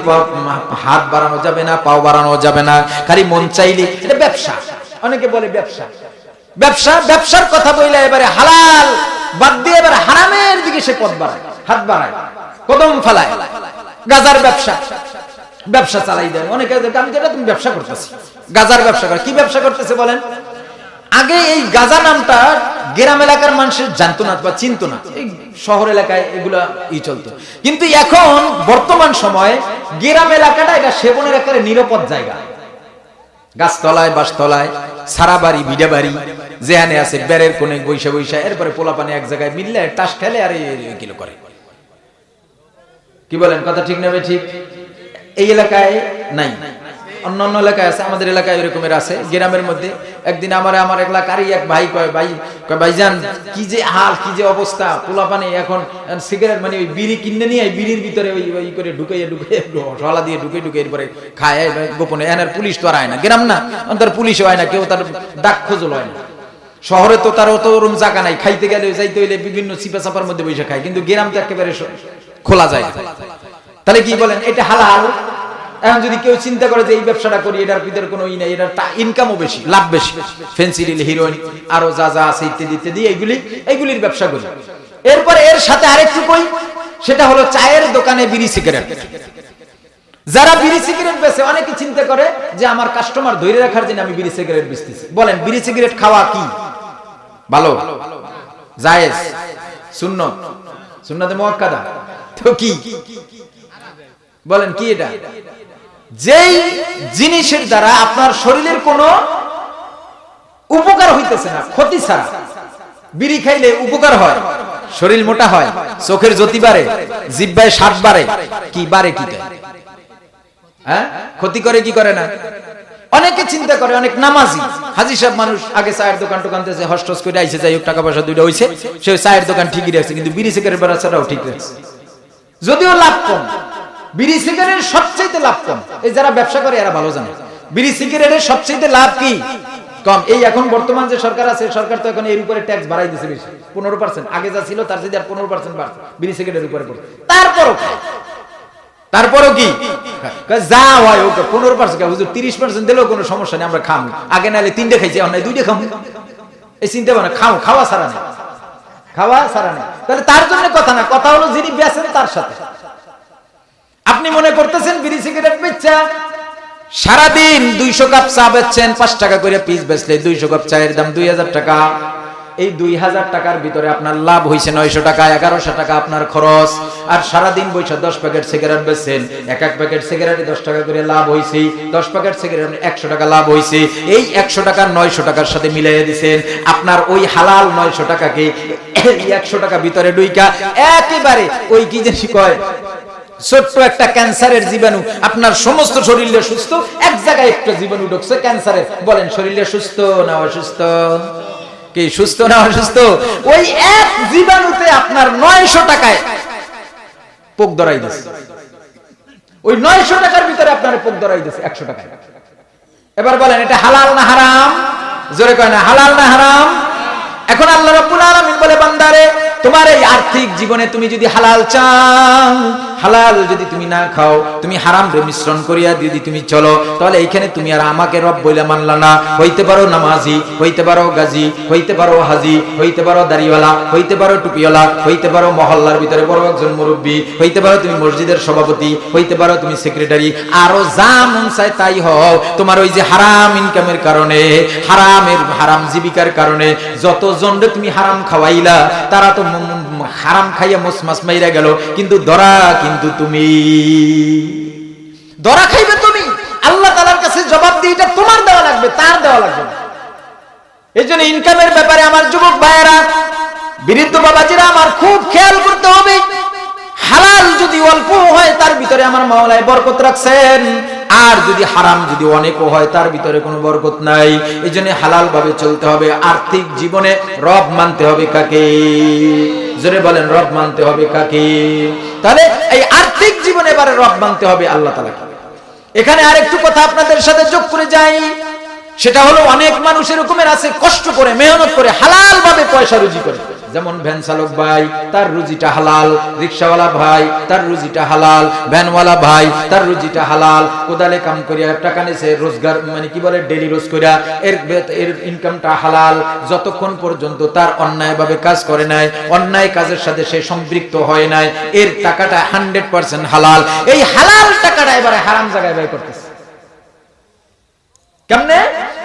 হাত বাড়ানো যাবে না, পাও বাড়ানো যাবে না। খালি মন চাইলে, এটা ব্যবসা। অনেকে বলে ব্যবসা, ব্যবসার কথা বইলে এবারে হালাল বাদ দিয়ে এবারে হারামের দিকে সে পথ বাড়ায়, হাত বাড়ায়, কদম ফেলায়। গাজার ব্যবসা চালাই দেয় অনেকে, আমি যেটা তুমি ব্যবসা করতেছি, গাজার ব্যবসা করে। কি ব্যবসা করতেছে বলেন? আগে এই গাজা নামটা গ্রাম এলাকার মানুষের জানতো না বা চিনতো না, এই শহর এলাকায় এগুলা চলতো। কিন্তু এখন বর্তমান সময়ে গ্রাম এলাকাটা এটা সেবনের একেবারে নিরাপদ জায়গা। গাছতলায়, বাসতলায়, সারা বাড়ি, ভিডা বাড়ি যেখানে আছে বেড়ের কোণে বৈশা বৈশা, এরপরে পোলাপানে এক জায়গায় মিললে টাস খেলে আর কিলো করে। কি বলেন? কথা ঠিক নেবে? ঠিক। এই এলাকায় নাই, অন্যান্য এলাকায় আছে, আমাদের এলাকায় এরকমের আছে। গ্রামের মধ্যে একদিন আমার এলাকারই এক ভাই কয়, ভাইজান কি যে হাল, কি যে অবস্থা, পোলাপানে এখন সিগারেট মানে ওই বিড়ি কিনে নিয়ে বিড়ির ভিতরে ওই করে ঢুকে ঢলা দিয়ে ঢুকে এরপরে খায় গোপনে। এনার পুলিশ তো আর হয় না, গ্রাম না, তার পুলিশও হয় না, কেউ তার ডাক খোঁজল হয় না। শহরে তো তার অত ওরম জায়গা নাই, খাইতে গেলে যাইতে হইলে বিভিন্ন চিপা চাপার মধ্যে বসে খায়, কিন্তু গ্রাম তো একেবারে খোলা যায়। তাহলে কি বলেন, এটা হালাল? এখন যদি কেউ চিন্তা করে যে এই ব্যবসাটা করি, এটার ভিতরে কোনো ই নাই, এটার ইনকামও বেশি, লাভ বেশি, ফেন্সিডিল, হিরোইন, আরো যা যা আছে ইত্যাদি ইত্যাদি, এইগুলির ব্যবসা করি। এরপরে এর সাথে আরেকটু কই, সেটা হলো চায়ের দোকানে বিড়ি সিগারেট। যারা বিড়ি সিগারেট বেচে অনেকে চিন্তা করে যে আমার কাস্টমার ধরে রাখার জন্য আমি বিড়ি সিগারেট বেচতেছি। বলেন, বিড়ি সিগারেট খাওয়া কি ভালো, জায়েজ, সুন্নাত, সুন্নাতে মুআক্কাদা? তো কি বলেন, কি এটা? যেই জিনিসের দ্বারা আপনার শরীরের কোনো উপকার হইতেছে না, ক্ষতি ছাড়া। বিড়ি খাইলে উপকার হয়, শরীর মোটা হয়, চোখের জ্যোতি বাড়ে, জিহ্বায় স্বাদ বাড়ে, কি বাড়ে? কি হ্যাঁ, ক্ষতি করে কি করে না? অনেকে চিন্তা করে, অনেক নামাজি হাজি সাহেব মানুষ, আগে চায়ের দোকান টোকান থেকে হস্টস করে আইসে, যাই হোক টাকা পয়সা দুইটা হইছে, সে চায়ের দোকান ঠিকই রাখছে, কিন্তু বিড়ি সিগারেট ব্যবসাটাও ঠিক রাখছে, যদিও লাভ কম। বিড়ি সিগারেটের সবচেয়ে লাভ কম, এই যারা ব্যবসা করে এরা ভালো জানে। বিড়ি সিগারেটের সবচেয়ে লাভ কি? কম। এই এখন বর্তমান যে সরকার আছে, সরকার তো এখন এর উপরে ট্যাক্স বাড়াই দিয়েছে বেশি, 15%। আগে যা ছিল তার যদি আর 15% বাড়ছে বিড়ি সিগারেটের উপরে পড়ে। তারপরও কি যা হয় ওকে 15%, হুজুর 30% দিলেও কোনো সমস্যা নেই, আমরা খাম। আগে নাহলে 3টে খাইছি, এখন 2টে খাম। এই চিন্তা ভাবনা, খাওয়া ছাড়া নেই, খাওয়া ছাড়া নেই। তাহলে তার জন্য কথা না, কথা হলো যিনি বেচেন তার সাথে। আপনি মনে করতেছেন বিড়ি সিগারেট বেচা সারাদিন 200 কাপ চা বেচছেন, 5 টাকা করে পিস বেচলে 200 কাপ চায়ের দাম 2000 টাকা। এই 2000 টাকার ভিতরে আপনার লাভ হয়েছে 900 টাকা, 1100 টাকা আপনার খরচ। আর সারাদিন বৈশা 10 প্যাকেট সিগারেট বেচছেন, এক প্যাকেট সিগারেটে 10 টাকা করে লাভ হয়েছে, 10 প্যাকেট সিগারেট 100 টাকা লাভ হয়েছে। এই 100 টাকা 900 টাকার সাথে মিলাইয়া দিচ্ছেন, আপনার ওই হালাল 900 টাকাকে 100 টাকা ভিতরে ডুইকা একেবারে ওই কি জিনিস কয়, ছোট্ট একটা ক্যান্সারের জীবাণু আপনার সমস্ত শরীরে সুস্থ, এক জায়গায় একটা জীবাণু ঢুকছে ক্যান্সারের। বলেন, শরীরে সুস্থ না অসুস্থ? কি সুস্থ না অসুস্থ? ওই এক জীবাণুতে আপনার 900 টাকায় পোক ধরাই দিচ্ছে। ওই 900 টাকার ভিতরে আপনার পোক ধরাই দিচ্ছে 100 টাকায়। এবার বলেন, এটা হালাল না হারাম? জোরে কয় না, হালাল না হারাম? এখন আল্লাহ রাব্বুল আলামিন বলে, বান্দারে তোমার এই আর্থিক জীবনে তুমি যদি হালাল চাও, হালাল যদি তুমি না খাও, তুমি হারাম রে মিশ্রণ করিয়া যদি তুমি চলো, তাহলে এইখানে তুমি আর আমাকে রব বইলা মানলা না। হইতে পারো নামাজি, হইতে পারো গাজী, হইতে পারো হাজি, হইতে পারো দাড়িওয়ালা, হইতে পারো টুপিওয়ালা, হইতে পারো মহল্লার ভিতরে বড় একজন মুরব্বী, হইতে পারো তুমি মসজিদের সভাপতি, হইতে পারো তুমি সেক্রেটারি, আরো যা মন চায় তাই হও। তোমার ওই যে হারাম ইনকামের কারণে, হারাম জীবিকার কারণে যতজনরে তুমি হারাম খাওয়াইলা, তারা তো হারাম খাইয়া মোসমাস মাইরা গেল, কিন্তু ধরা কিন্তু তুমি ধরা খাইবে তুমি। আল্লাহ তাআলার কাছে জবাব দিয়ে এটা তোমার দেওয়া লাগবে, তার দেওয়া লাগবে না। এই জন্য ইনকামের ব্যাপারে আমার যুবক ভাইয়েরা, বৃদ্ধ বাবাজিরা, আমার খুব খেয়াল করতে হবে। হালাল যদি অল্প হয় তার ভিতরে আমার মাওলায় বরকত রাখছেন, আর যদি হারাম যদি অনেকও হয় তার ভিতরে কোনো বরকত নাই। এই জন্য হালাল ভাবে চলতে হবে। আর্থিক জীবনে রব মানতে হবে কাকে? জোরে বলেন, রব মানতে হবে কাকে? তাহলে এই আর্থিক জীবনে এবারে রব মানতে হবে আল্লাহ তাআলাকে। এখানে আরেকটু কথা আপনাদের সাথে যোগ করে যাই, সেটা হলো অনেক মানুষ এরকমের আছে কষ্ট করে মেহনত করে হালাল ভাবে পয়সা রুজি করে, যেমন ভ্যান চালক ভাই তার রুজিটা হালাল, রিকশাওয়ালা ভাই তার রুজিটা হালাল, ভ্যানওয়ালা ভাই তার রুজিটা হালাল, কোদালে কাম করিয়া টাকা নিছে রোজগার মানে কি বলে ডেলি রোজ করিয়া এর ইনকামটা হালাল, যতক্ষণ পর্যন্ত তার অন্যায়ভাবে কাজ করে নাই, অন্যায় কাজের সাথে সে সম্পৃক্ত হয় নাই, এর টাকাটা 100% হালাল। এই হালাল টাকাটা এবারে হারাম জায়গায় ব্যয় করতেছে। কেমনে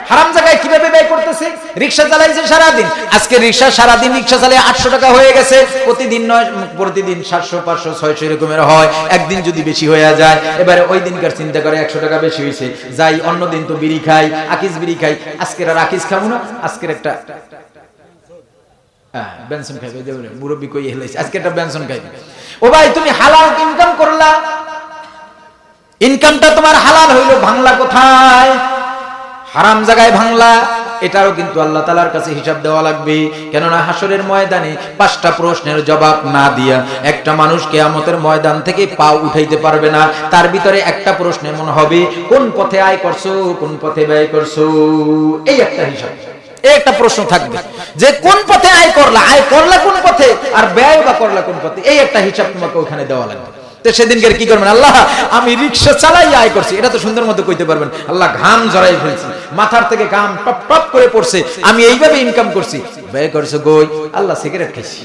হারাম জায়গায় কিভাবে ব্যয় করতেছে? রিকশা চালাইছে সারাদিন, আজকে রিকশা সারাদিন রিকশা চালিয়ে 800 টাকা হয়ে গেছে, প্রতিদিন নয়, প্রতিদিন 700 500 600 এরকমের হয়, একদিন যদি বেশি হয়ে যায় এবারে ওই দিনকার চিন্তা করে 100 টাকা বেশি হয়েছে, যাই অন্য দিন তো বিড়ি খাই, আকিস বিড়ি খাই, আজকের আর আকিস খাবো না, আজকের একটা বেনসন খাইবে, মুরব্বি কই হেলাইছে, আজকে একটা বেনসন খাইবে। ও ভাই তুমি হালাল ইনকাম করলা, ইনকামটা তোমার হালাল হইলো, ভাঙলা কোথায়? হারাম জায়গায় ভাঙলা। এটাও কিন্তু আল্লাহ তাআলার কাছে হিসাব দেওয়া লাগবে, কেননা হাসরের ময়দানে 5টা প্রশ্নের জবাব না দিয়া একটা মানুষ কিয়ামতের ময়দান থেকে পা উঠাইতে পারবে না। তার ভিতরে একটা প্রশ্ন এমন হবে, কোন পথে আয় করছো, কোন পথে ব্যয় করছো, এই একটা হিসাব, এই একটা প্রশ্ন থাকবে যে কোন পথে আয় করলা কোন পথে, আর ব্যয় বা করলা কোন পথে, এই একটা হিসাব তোমাকে ওখানে দেওয়া লাগবে। তো সেদিনকে কি করবেন? আল্লাহ আমি রিকশা চালাই আয় করছি, এটা তো সুন্দর মতো কইতে পারবেন। আল্লাহ ঘাম ঝরাই ফেলছি, মাথার থেকে ঘাম টপ টপ করে পড়ছে, আমি এইভাবে ইনকাম করছি। ব্যয় করছো কই? আল্লাহ সিগারেট খাইছি।